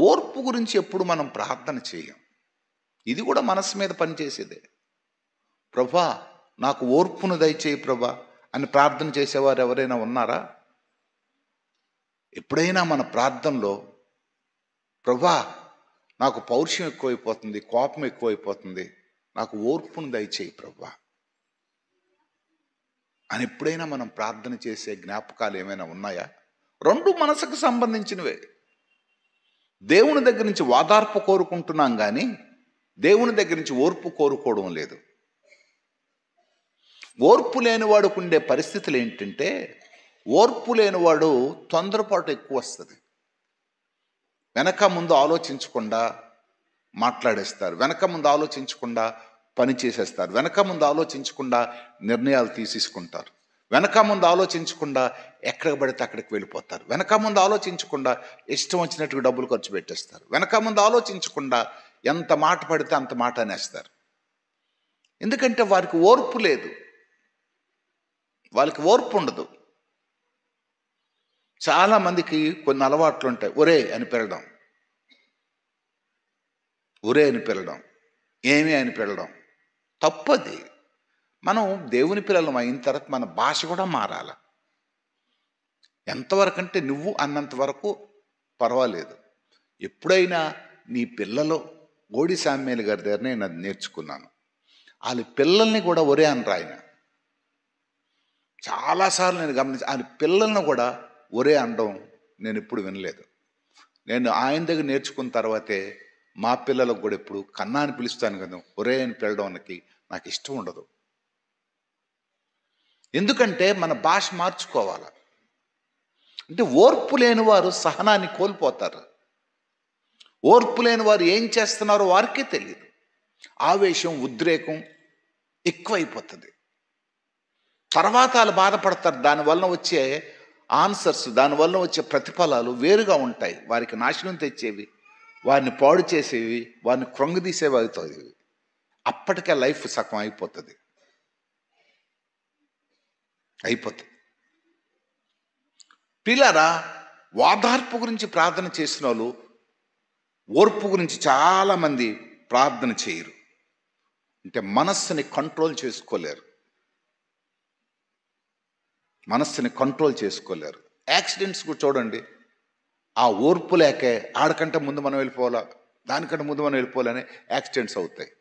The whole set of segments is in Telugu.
ఓర్పు గురించి ఎప్పుడు మనం ప్రార్థన చేయం. ఇది కూడా మనసు మీద పనిచేసేదే. ప్రభా నాకు ఓర్పును దయచేయి ప్రభా అని ప్రార్థన చేసేవారు ఎవరైనా ఉన్నారా? ఎప్పుడైనా మన ప్రార్థనలో ప్రభా నాకు పౌరుషం ఎక్కువైపోతుంది, కోపం ఎక్కువైపోతుంది, నాకు ఓర్పును దయచేయి ప్రభా అని ఎప్పుడైనా మనం ప్రార్థన చేసే జ్ఞాపకాలు ఏమైనా ఉన్నాయా? రెండు మనసుకు సంబంధించినవే. దేవుని దగ్గర నుంచి ఓదార్పు కోరుకుంటున్నాం కానీ దేవుని దగ్గర నుంచి ఓర్పు కోరుకోవడం లేదు. ఓర్పు లేనివాడుకు ఉండే పరిస్థితులు ఏంటంటే, ఓర్పు లేనివాడు తొందరపాటు ఎక్కువ వస్తుంది. వెనక ముందు ఆలోచించకుండా మాట్లాడేస్తారు, వెనక ముందు ఆలోచించకుండా పని చేసేస్తారు, వెనక ముందు ఆలోచించకుండా నిర్ణయాలు తీసేసుకుంటారు, వెనక ముందు ఆలోచించకుండా ఎక్కడికి పడితే అక్కడికి వెళ్ళిపోతారు, వెనక ముందు ఆలోచించకుండా ఇష్టం వచ్చినట్టుగా డబ్బులు ఖర్చు పెట్టేస్తారు, వెనక ముందు ఆలోచించకుండా ఎంత మాట పడితే అంత మాట అనేస్తారు. ఎందుకంటే వారికి ఓర్పు లేదు, వాళ్ళకి ఓర్పు ఉండదు. చాలామందికి కొన్ని అలవాట్లు ఉంటాయి. ఒరే అని పిలవడం, ఒరే అని పిలవడం, ఏమి అని పిలవడం తప్పది. మనం దేవుని పిల్లలం అయిన తర్వాత మన భాష కూడా మారాల. ఎంతవరకు అంటే నువ్వు అన్నంత వరకు పర్వాలేదు. ఎప్పుడైనా నీ పిల్లలు గోడి సామ్యాలు గారి దగ్గర నేను అది నేర్చుకున్నాను. వాళ్ళ పిల్లల్ని కూడా ఒరే అనరు ఆయన. చాలాసార్లు నేను గమనించి ఆయన పిల్లల్ని కూడా ఒరే అనడం నేను ఎప్పుడు వినలేదు. నేను ఆయన దగ్గర నేర్చుకున్న తర్వాతే మా పిల్లలకు కూడా ఎప్పుడు కన్నా అని పిలుస్తాను కదా, ఒరే అని పిలవడానికి నాకు ఇష్టం ఉండదు. ఎందుకంటే మన భాష మార్చుకోవాలి. అంటే ఓర్పు లేని వారు సహనాన్ని కోల్పోతారు. ఓర్పు లేని వారు ఏం చేస్తున్నారో వారికే తెలియదు. ఆవేశం, ఉద్రేకం ఎక్కువైపోతుంది. తర్వాత వాళ్ళు బాధపడతారు. దానివల్ల వచ్చే ఆన్సర్స్, దానివల్ల వచ్చే ప్రతిఫలాలు వేరుగా ఉంటాయి. వారికి నాశనం తెచ్చేవి, వారిని పాడు చేసేవి, వారిని కృంగదీసేవి అవుతాయి. అప్పటికే లైఫ్ సగం అయిపోతుంది. పిల్లరా, ఓదార్పు గురించి ప్రార్థన చేసిన వాళ్ళు ఓర్పు గురించి చాలామంది ప్రార్థన చేయరు. అంటే మనస్సుని కంట్రోల్ చేసుకోలేరు, మనస్సుని కంట్రోల్ చేసుకోలేరు. యాక్సిడెంట్స్ కూడా చూడండి, ఆ ఓర్పు లేకే ఆడకంటే ముందు మనం వెళ్ళిపోవాలా, దానికంటే ముందు మనం వెళ్ళిపోవాలని యాక్సిడెంట్స్ అవుతాయి.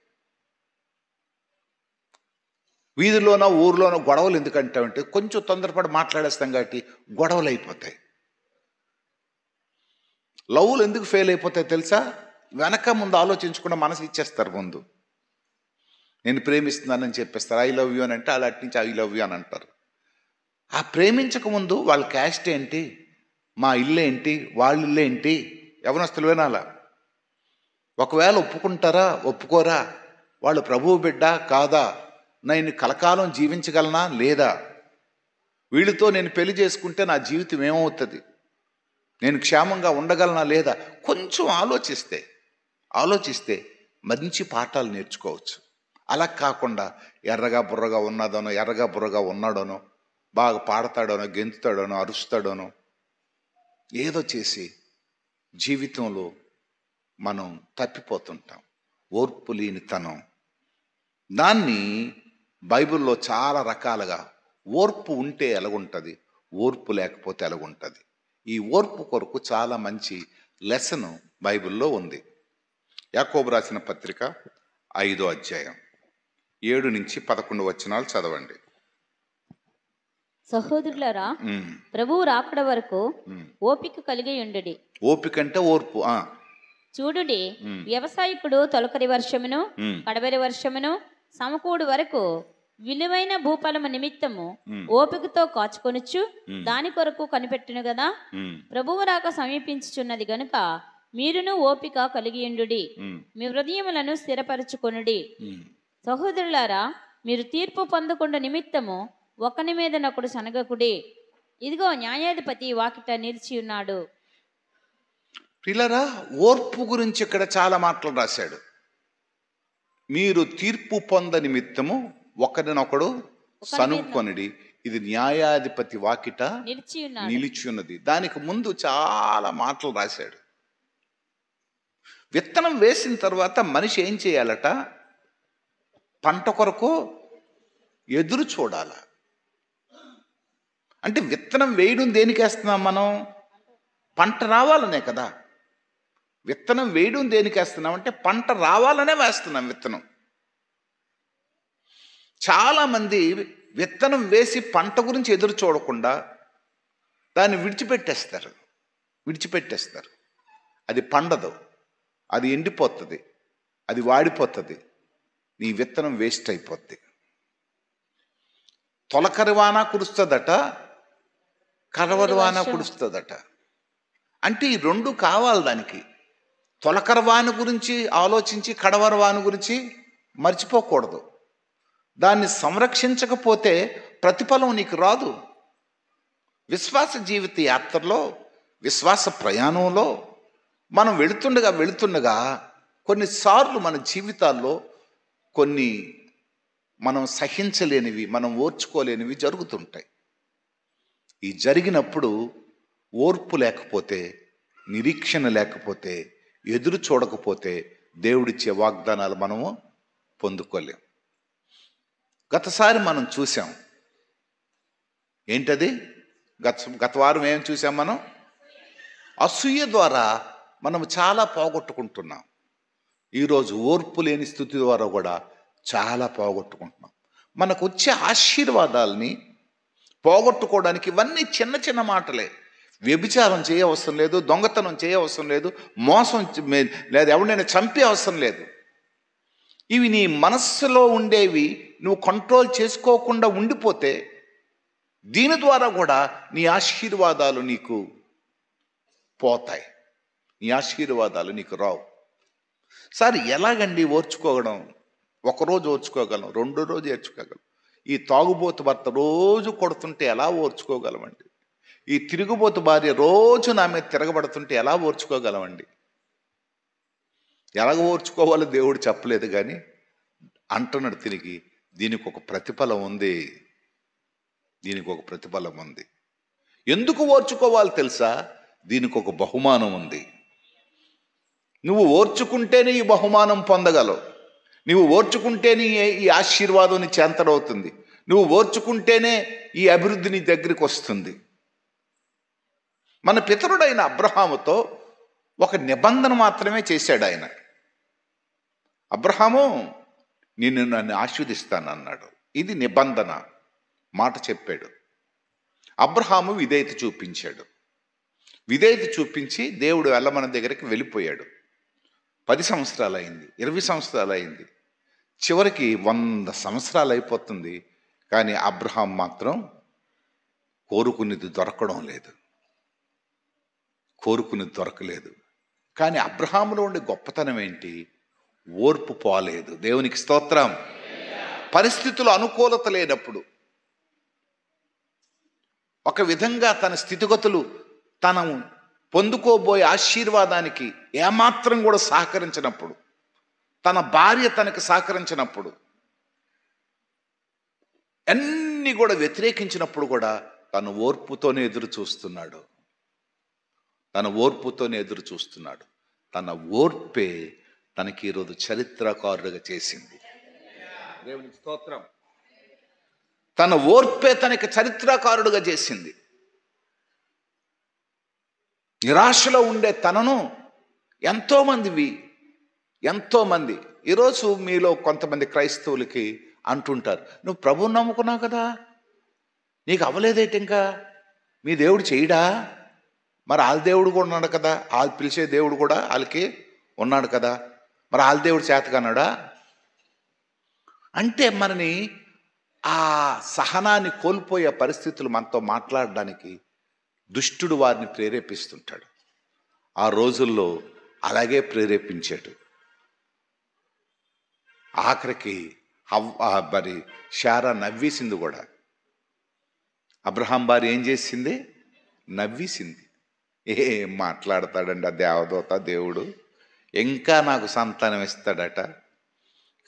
వీధిలోనో ఊర్లోనో గొడవలు ఎందుకంటామంటే కొంచెం తొందరపడి మాట్లాడేస్తాం కాబట్టి గొడవలు అయిపోతాయి. లవ్లు ఎందుకు ఫెయిల్ అయిపోతాయి తెలుసా? వెనక ముందు ఆలోచించకుండా మనసు ఇచ్చేస్తారు. ముందు నేను ప్రేమిస్తున్నానని చెప్పేస్తారు, ఐ లవ్ యూ అని అంటే అలా అట్నుంచి ఐ లవ్ యూ అని అంటారు. ఆ ప్రేమించక ముందు వాళ్ళ క్యాస్ట్ ఏంటి, మా ఇల్లు ఏంటి, వాళ్ళ ఇల్లు ఏంటి, యవనస్తులు వినాలా. ఒకవేళ ఒప్పుకుంటారా ఒప్పుకోరా, వాళ్ళు ప్రభువు బిడ్డ కాదా, నేను కలకాలం జీవించగలనా లేదా, వీళ్ళతో నేను పెళ్లి చేసుకుంటే నా జీవితం ఏమవుతుంది, నేను క్షేమంగా ఉండగలనా లేదా, కొంచెం ఆలోచిస్తే మంచి పాఠాలు నేర్చుకోవచ్చు. అలా కాకుండా ఎర్రగా బుర్రగా ఉన్నదనో, ఎర్రగా బుర్రగా ఉన్నాడనో, బాగా పాడతాడనో, గెంతుతాడనో, అరుస్తాడనో ఏదో చేసి జీవితంలో మనం తప్పిపోతుంటాం. ఓర్పు లేనితనం, దాన్ని బైబిల్లో చాలా రకాలుగా ఓర్పు ఉంటే ఎలాగుంటుంది, ఓర్పు లేకపోతే ఎలాగుంటుంది. ఈ ఓర్పు కొరకు చాలా మంచి లెసన్ బైబిల్లో ఉంది. యాకోబు రాసిన పత్రిక 5వ అధ్యాయం 7 నుంచి 11 వచనాలు చదవండి. సహోదరులారా, ప్రభువు రాకడ వరకు ఓపిక కలిగి ఉండుడి. ఓపిక అంటే ఓర్పు. చూడుడి, వ్యవసాయకుడు తొలకరి వర్షమును కడవరి వర్షమును సమకూడు వరకు విలువైన భూఫలము నిమిత్తము ఓపికతో కాచుకొనుచు దాని కొరకు కనిపెట్టును గదా. ప్రభువు రాక సమీపించుచున్నది గనుక మీరును ఓపిక కలిగియుండుడి, మీ హృదయములను స్థిరపరచుకొనుడి. సహోదరులారా, మీరు తీర్పు పొందకుండా నిమిత్తము ఒకని మీదనొకడు సనగకుడి. ఇదిగో న్యాయాధిపతి వాకిట నిలిచి ఉన్నాడు. పిల్లరా, ఓర్పు గురించి ఇక్కడ చాలా మాటలు రాశాడు. మీరు తీర్పు పొంద నిమిత్తము ఒకరినొకడు సనుక్కొనిడి, ఇది న్యాయాధిపతి వాకిట నిలిచి ఉన్నది. దానికి ముందు చాలా మాటలు రాశాడు. విత్తనం వేసిన తర్వాత మనిషి ఏం చేయాలట? పంట కొరకు ఎదురు చూడాల. అంటే విత్తనం వేయడం దేనికి వేస్తున్నాం మనం? పంట రావాలనే కదా. విత్తనం వేయడం దేనికి వేస్తున్నాం అంటే పంట రావాలనే వేస్తున్నాం విత్తనం. చాలామంది విత్తనం వేసి పంట గురించి ఎదురు చూడకుండా దాన్ని విడిచిపెట్టేస్తారు. అది పండదు, అది ఎండిపోతుంది, అది వాడిపోతుంది, నీ విత్తనం వేస్ట్ అయిపోద్ది. తొలకరి వాన కురుస్తుందట, కడవరి వాన కురుస్తుందట. అంటే ఈ రెండు కావాలి దానికి. తొలకరి వాన గురించి ఆలోచించి కడవరి వాన గురించి మర్చిపోకూడదు. దాన్ని సంరక్షించకపోతే ప్రతిఫలం నీకు రాదు. విశ్వాస జీవిత యాత్రలో, విశ్వాస ప్రయాణంలో మనం వెళుతుండగా కొన్నిసార్లు మన జీవితాల్లో కొన్ని మనం సహించలేనివి, మనం ఓర్చుకోలేనివి జరుగుతుంటాయి. ఈ జరిగినప్పుడు ఓర్పు లేకపోతే, నిరీక్షణ లేకపోతే, ఎదురు చూడకపోతే దేవుడిచ్చే వాగ్దానాలు మనము పొందుకోలేం. గతసారి మనం చూసాం ఏంటది? గత వారం ఏం చూసాం మనం? అసూయ ద్వారా మనం చాలా పోగొట్టుకుంటున్నాం. ఈరోజు ఓర్పు లేని స్థితి ద్వారా కూడా చాలా పోగొట్టుకుంటున్నాం. మనకు వచ్చే ఆశీర్వాదాలని పోగొట్టుకోవడానికి ఇవన్నీ చిన్న చిన్న మాటలే. వ్యభిచారం చేయవసరం లేదు, దొంగతనం చేయవసరం లేదు, మోసం లేదు, ఎవరినైనా చంపే అవసరం లేదు. ఇవి నీ మనస్సులో ఉండేవి నువ్వు కంట్రోల్ చేసుకోకుండా ఉండిపోతే దీని ద్వారా కూడా నీ ఆశీర్వాదాలు నీకు పోతాయి, నీ ఆశీర్వాదాలు నీకు రావు. సరే, ఎలాగండి ఓర్చుకోవడం? ఒకరోజు ఓర్చుకోగలం, రెండో రోజు ఓర్చుకోగలం. ఈ తాగుబోతు భర్త రోజు కొడుతుంటే ఎలా ఓర్చుకోగలమండి? ఈ తిరుగుబోతు భార్య రోజు నా మీద తిరగబడుతుంటే ఎలా ఓర్చుకోగలమండి? ఎలాగ ఓర్చుకోవాలో దేవుడు చెప్పలేదు, కానీ అంటున్నాడు తిరిగి, దీనికి ఒక ప్రతిఫలం ఉంది, దీనికి ఒక ప్రతిఫలం ఉంది. ఎందుకు ఓర్చుకోవాలి తెలుసా? దీనికి ఒక బహుమానం ఉంది. నువ్వు ఓర్చుకుంటేనే ఈ బహుమానం పొందగలవు. నువ్వు ఓర్చుకుంటేనే ఈ ఆశీర్వాదం నీ చెంతడవుతుంది. నువ్వు ఓర్చుకుంటేనే ఈ అభివృద్ధి నీ దగ్గరికి వస్తుంది. మన పితరుడైన అబ్రహాముతో ఒక నిబంధన మాత్రమే చేశాడు ఆయన. అబ్రహాము, నన్ను ఆశీర్వదిస్తాను అన్నాడు. ఇది నిబంధన మాట చెప్పాడు. అబ్రహాము విధేయత చూపించాడు. విధేయత చూపించి దేవుడు వెళ్ళమన దగ్గరికి వెళ్ళిపోయాడు. 10 సంవత్సరాలు అయింది, 20 సంవత్సరాలు అయింది, చివరికి 100 సంవత్సరాలు అయిపోతుంది. కానీ అబ్రహాం మాత్రం కోరుకునేది దొరకలేదు. కానీ అబ్రహాములో ఉండే గొప్పతనం ఏంటి? ఓర్పు పోలేదు. దేవునికి స్తోత్రం. పరిస్థితులు అనుకూలత లేనప్పుడు, ఒక విధంగా తన స్థితిగతులు తను పొందుకోబోయే ఆశీర్వాదానికి ఏమాత్రం కూడా సహకరించినప్పుడు, తన భార్య తనకు సహకరించినప్పుడు, అన్నీ కూడా వ్యతిరేకించినప్పుడు కూడా తను ఓర్పుతోనే ఎదురు చూస్తున్నాడు. తన ఓర్పే తనకి ఈరోజు చరిత్రకారుడిగా చేసింది. దేవునికి స్తోత్రం. తన ఓర్పే తనకి చరిత్రకారుడిగా చేసింది. నిరాశలో ఉండే తనను ఎంతోమంది ఈరోజు మీలో కొంతమంది క్రైస్తవులకి అంటుంటారు, నువ్వు ప్రభువుని నమ్ముకున్నావు కదా, నీకు అవ్వలేదేంటి? ఇంకా మీ దేవుడు చేయడా? మరి వాళ్ళ దేవుడు కూడా ఉన్నాడు కదా, వాళ్ళు పిలిచే దేవుడు కూడా వాళ్ళకి ఉన్నాడు కదా, మరి వాళ్ళ దేవుడు చేతకన్నాడా? అంటే మనని ఆ సహనాన్ని కోల్పోయే పరిస్థితులు మనతో మాట్లాడడానికి దుష్టుడు వారిని ప్రేరేపిస్తుంటాడు. ఆ రోజుల్లో అలాగే ప్రేరేపించాడు. ఆఖరికి మరి శారా నవ్వేసింది కూడా. అబ్రహాం భార్య ఏం చేసింది? నవ్వేసింది. ఏం మాట్లాడతాడండి ఆ దేవదూత, దేవుడు ఇంకా నాకు సంతానం ఇస్తాడట.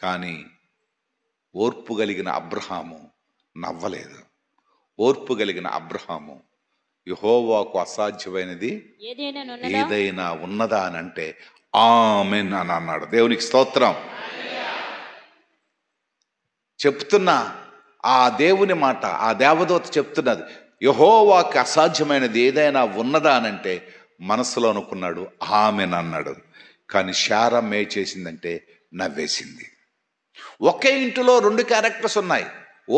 కానీ ఓర్పు కలిగిన అబ్రహాము నవ్వలేదు. ఓర్పు కలిగిన అబ్రహాము యెహోవాకు అసాధ్యమైనది ఏదైనా ఉన్నదా అని అంటే ఆమేన్ అని అన్నాడు. దేవునికి స్తోత్రం. చెప్తున్నా ఆ దేవుని మాట, ఆ దేవదూత చెప్తున్నది, యెహోవాకి అసాధ్యమైనది ఏదైనా ఉన్నదా అనంటే మనసులో అనుకున్నాడు, ఆమేన్ అన్నాడు. కానీ శారమ్మ ఏం చేసిందంటే నవ్వేసింది. ఒకే ఇంటిలో రెండు క్యారెక్టర్స్ ఉన్నాయి,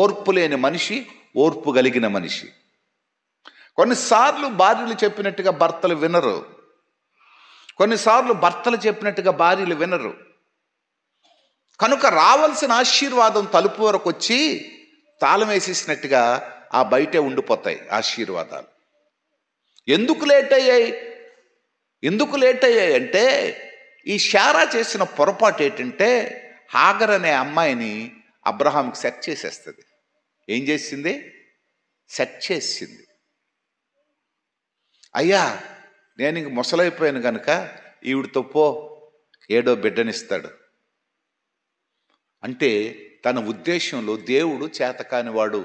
ఓర్పు లేని మనిషి, ఓర్పు కలిగిన మనిషి. కొన్నిసార్లు భార్యలు చెప్పినట్టుగా భర్తలు వినరు, కొన్నిసార్లు భర్తలు చెప్పినట్టుగా భార్యలు వినరు. కనుక రావాల్సిన ఆశీర్వాదం తలుపు వరకు వచ్చి తాళం వేసేసినట్టుగా ఆ బయటే ఉండిపోతాయి ఆశీర్వాదాలు. ఎందుకు లేట్ అయ్యాయి అంటే ఈ శారా చేసిన పొరపాటు ఏంటంటే హాగర్ అనే అమ్మాయిని అబ్రహాంకి సెట్ చేసేస్తుంది. ఏం చేసింది? సెట్ చేసింది. అయ్యా నేను ఇంక ముసలైపోయాను కనుక ఈవిడితో పో, ఏడో బిడ్డనిస్తాడు అంటే తన ఉద్దేశంలో దేవుడు చేతకానివాడు,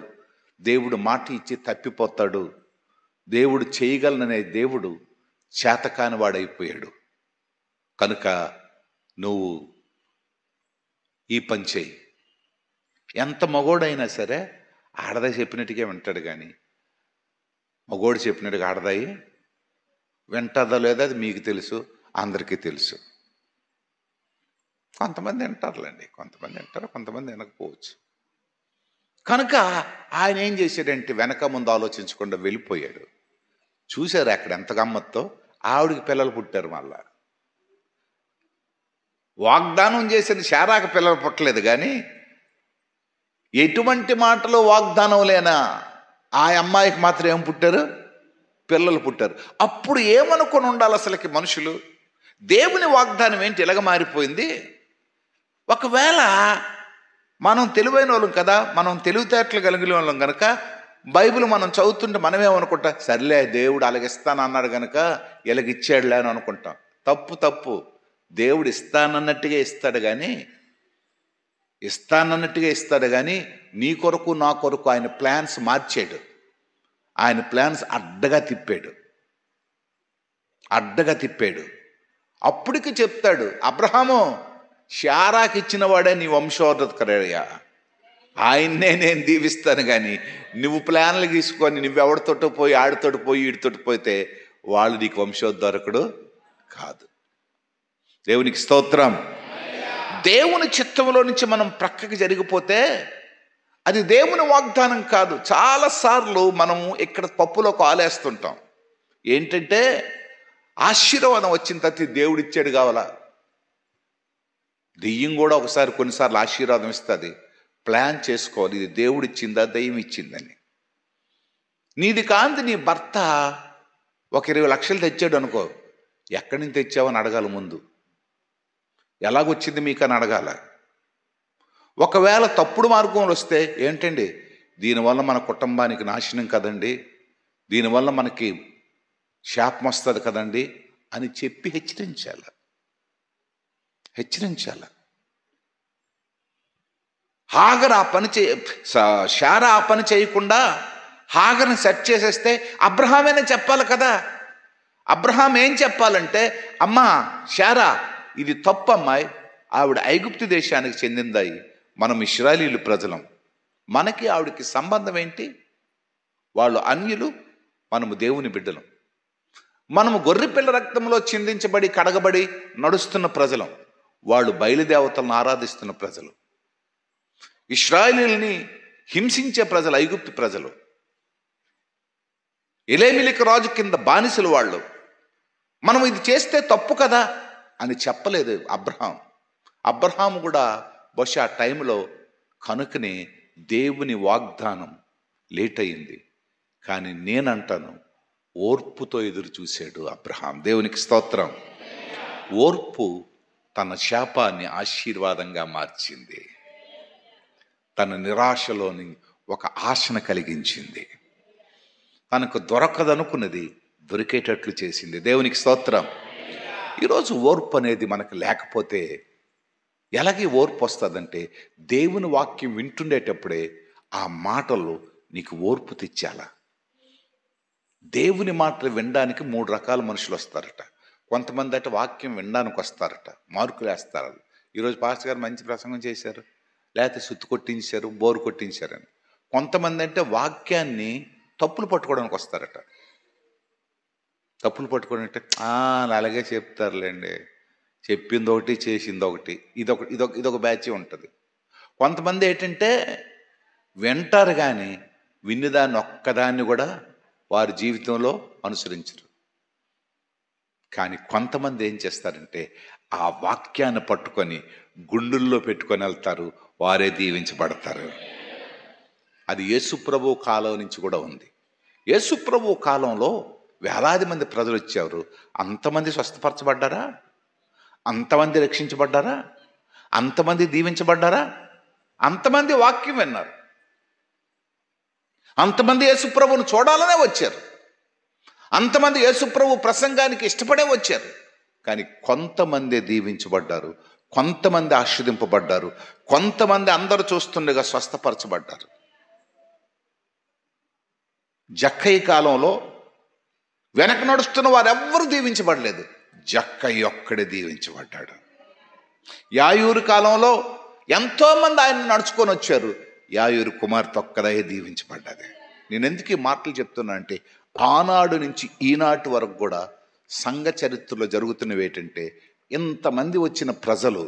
దేవుడు మాట ఇచ్చి తప్పిపోతాడు, దేవుడు చేయగలననే దేవుడు చేతకానివాడైపోయాడు. కనుక నువ్వు ఈ పని చేయి. ఎంత మగోడైనా సరే ఆడదాయి చెప్పినట్టుగా వింటాడు, కానీ మగోడు చెప్పినట్టుగా ఆడదాయి వింటదో లేదో అది మీకు తెలుసు, అందరికీ తెలుసు. కొంతమంది వింటారులేండి, కొంతమంది వింటారు, కొంతమంది వినకపోవచ్చు. కనుక ఆయన ఏం చేశాడంటే వెనక ముందు ఆలోచించకుండా వెళ్ళిపోయాడు. చూశారు అక్కడ ఎంత గమ్మత్తో, ఆవిడికి పిల్లలు పుట్టారు. మళ్ళా వాగ్దానం చేసిన శారాకు పిల్లలు పుట్టలేదు, కానీ ఎటువంటి మాటలో వాగ్దానం లేనా ఆ అమ్మాయికి మాత్రం ఏం పుట్టారు? పిల్లలు పుట్టారు. అప్పుడు ఏమనుకొని ఉండాలి అసలుకి మనుషులు? దేవుని వాగ్దానం ఏంటి ఇలాగ మారిపోయింది? ఒకవేళ మనం తెలివైన వాళ్ళం కదా, మనం తెలివితేటలు కలిగిన వాళ్ళం కనుక బైబిల్ మనం చదువుతుంటే మనమేమనుకుంటా, సర్లే దేవుడు అలాగిస్తానన్నాడు కనుక ఇలాగిచ్చాడులే అని అనుకుంటాం. తప్పు. దేవుడు ఇస్తానన్నట్టుగా ఇస్తాడు కానీ నీ కొరకు నా కొరకు ఆయన ప్లాన్స్ మార్చాడు. ఆయన ప్లాన్స్ అడ్డగా తిప్పాడు. అప్పటికి చెప్తాడు, అబ్రహాము శారాకి ఇచ్చిన వాడే నీ వంశోద్ధరణయ్యా, ఆయన్నే నేను దీవిస్తాను, కానీ నువ్వు ప్లాన్లు తీసుకొని నువ్వెవడితోటి పోయి ఆడితోటి పోయి ఈడితోటి పోతే వాళ్ళు నీకు వంశోద్ధరకుడు కాదు. దేవునికి స్తోత్రం. దేవుని చిత్తంలో నుంచి మనం ప్రక్కకి జరిగిపోతే అది దేవుని వాగ్దానం కాదు. చాలాసార్లు మనము ఇక్కడ పప్పులో కాలేస్తుంటాం. ఏంటంటే ఆశీర్వాదం వచ్చిన తర్వాత దేవుడు ఇచ్చాడు కావాలా. దెయ్యం కూడా ఒకసారి కొన్నిసార్లు ఆశీర్వాదం ఇస్తుంది. ప్లాన్ చేసుకోవాలి, ఇది దేవుడు ఇచ్చిందా దెయ్యం ఇచ్చిందని. నీది కాంతి నీ భర్త ఒక 20 లక్షలు తెచ్చాడు అనుకో, ఎక్కడి నుంచి తెచ్చావని అడగాలి ముందు. ఎలాగొచ్చింది మీకు అని అడగాల. ఒకవేళ తప్పుడు మార్గంలో వస్తే ఏంటండి, దీనివల్ల మన కుటుంబానికి నాశనం కదండి, దీనివల్ల మనకి శాపం వస్తుంది కదండి అని చెప్పి హెచ్చరించాలి. హాగర్ శారా ఆ పని చేయకుండా హాగర్ని సెట్ చేసేస్తే అబ్రహామేనే చెప్పాలి కదా. అబ్రహాం ఏం చెప్పాలంటే, అమ్మా శారా ఇది తప్పు అమ్మాయి, ఆవిడ ఐగుప్తు దేశానికి చెందిందాయి, మనం ఇశ్రాయేలీయుల ప్రజలం, మనకి ఆవిడకి సంబంధం ఏంటి? వాళ్ళు అన్యులు, మనము దేవుని బిడ్డలం, మనము గొర్రెపిల్ల రక్తంలో చిందించబడి కడగబడి నడుస్తున్న ప్రజలం, వాళ్ళు బయలుదేవతలను ఆరాధిస్తున్న ప్రజలు, ఇశ్రాయేలీయుల్ని హింసించే ప్రజలు ఐగుప్తు ప్రజలు, ఎలేమిలికి రాజు కింద బానిసలు వాళ్ళు. మనం ఇది చేస్తే తప్పు కదా అని చెప్పలేదు అబ్రహాం కూడా బహుశా ఆ టైంలో కనుకనే దేవుని వాగ్దానం లేట్ అయింది. కానీ నేనంటాను, ఓర్పుతో ఎదురు చూశాడు అబ్రహాం. దేవునికి స్తోత్రం. ఓర్పు తన శాపాన్ని ఆశీర్వాదంగా మార్చింది, తన నిరాశలోని ఒక ఆశను కలిగించింది, తనకు దొరకదనుకున్నది దొరికేటట్లు చేసింది. దేవునికి స్తోత్రం. ఈరోజు ఓర్పు అనేది మనకు లేకపోతే ఎలాగే ఓర్పు వస్తుందంటే, దేవుని వాక్యం వింటుండేటప్పుడే ఆ మాటలు నీకు ఓర్పు తెచ్చాల. దేవుని మాటలు వినడానికి 3 రకాల మనుషులు వస్తారట. కొంతమంది అంటే వాక్యం వినడానికి వస్తారట, మార్కులు వేస్తారు. ఈరోజు పాస్టర్ గారు మంచి ప్రసంగం చేశారు, లేకపోతే సుత్తు కొట్టించారు, బోరు కొట్టించారని. కొంతమంది అంటే వాక్యాన్ని తప్పులు పట్టుకోవడానికి వస్తారట. తప్పులు పట్టుకోవడం అంటే అలాగే చెప్తారులేండి, చెప్పింది ఒకటి చేసింది ఒకటి, ఇదొక బ్యాచ్ ఉంటుంది. కొంతమంది ఏంటంటే వింటారు కానీ విన్నదాన్ని ఒక్కదాన్ని కూడా వారి జీవితంలో అనుసరించరు. కానీ కొంతమంది ఏం చేస్తారంటే ఆ వాక్యాన్ని పట్టుకొని గుండెల్లో పెట్టుకొని వెళ్తారు, వారే దీవించబడతారు. అది యేసుప్రభు కాలం నుంచి కూడా ఉంది. యేసుప్రభు కాలంలో వేలాది మంది ప్రజలు వచ్చారు. అంతమంది స్వస్థపరచబడ్డారా? అంతమంది రక్షించబడ్డారా? అంతమంది దీవించబడ్డారా? అంతమంది వాక్యం విన్నారు. అంతమంది యేసుప్రభుని చూడాలనే వచ్చారు. అంతమంది యేసుప్రభు ప్రసంగానికి ఇష్టపడే వచ్చారు. కానీ కొంతమంది దీవించబడ్డారు, కొంతమంది ఆశీర్వదింపబడ్డారు, కొంతమంది అందరూ చూస్తుండగా స్వస్థపరచబడ్డారు. జక్కయ్య కాలంలో వెనక నడుస్తున్న వారెవ్వరూ దీవించబడలేదు, జక్కయ్య ఒక్కడే దీవించబడ్డాడు. యాయూరు కాలంలో ఎంతోమంది ఆయన నడుచుకొని వచ్చారు, యాయూరు కుమార్తె ఒక్కదే దీవించబడ్డది. నేను ఎందుకు ఈ మాటలు చెప్తున్నా అంటే ఆనాడు నుంచి ఈనాటి వరకు కూడా సంఘ చరిత్రలో జరుగుతున్నవి ఏంటంటే ఇంతమంది వచ్చిన ప్రజలు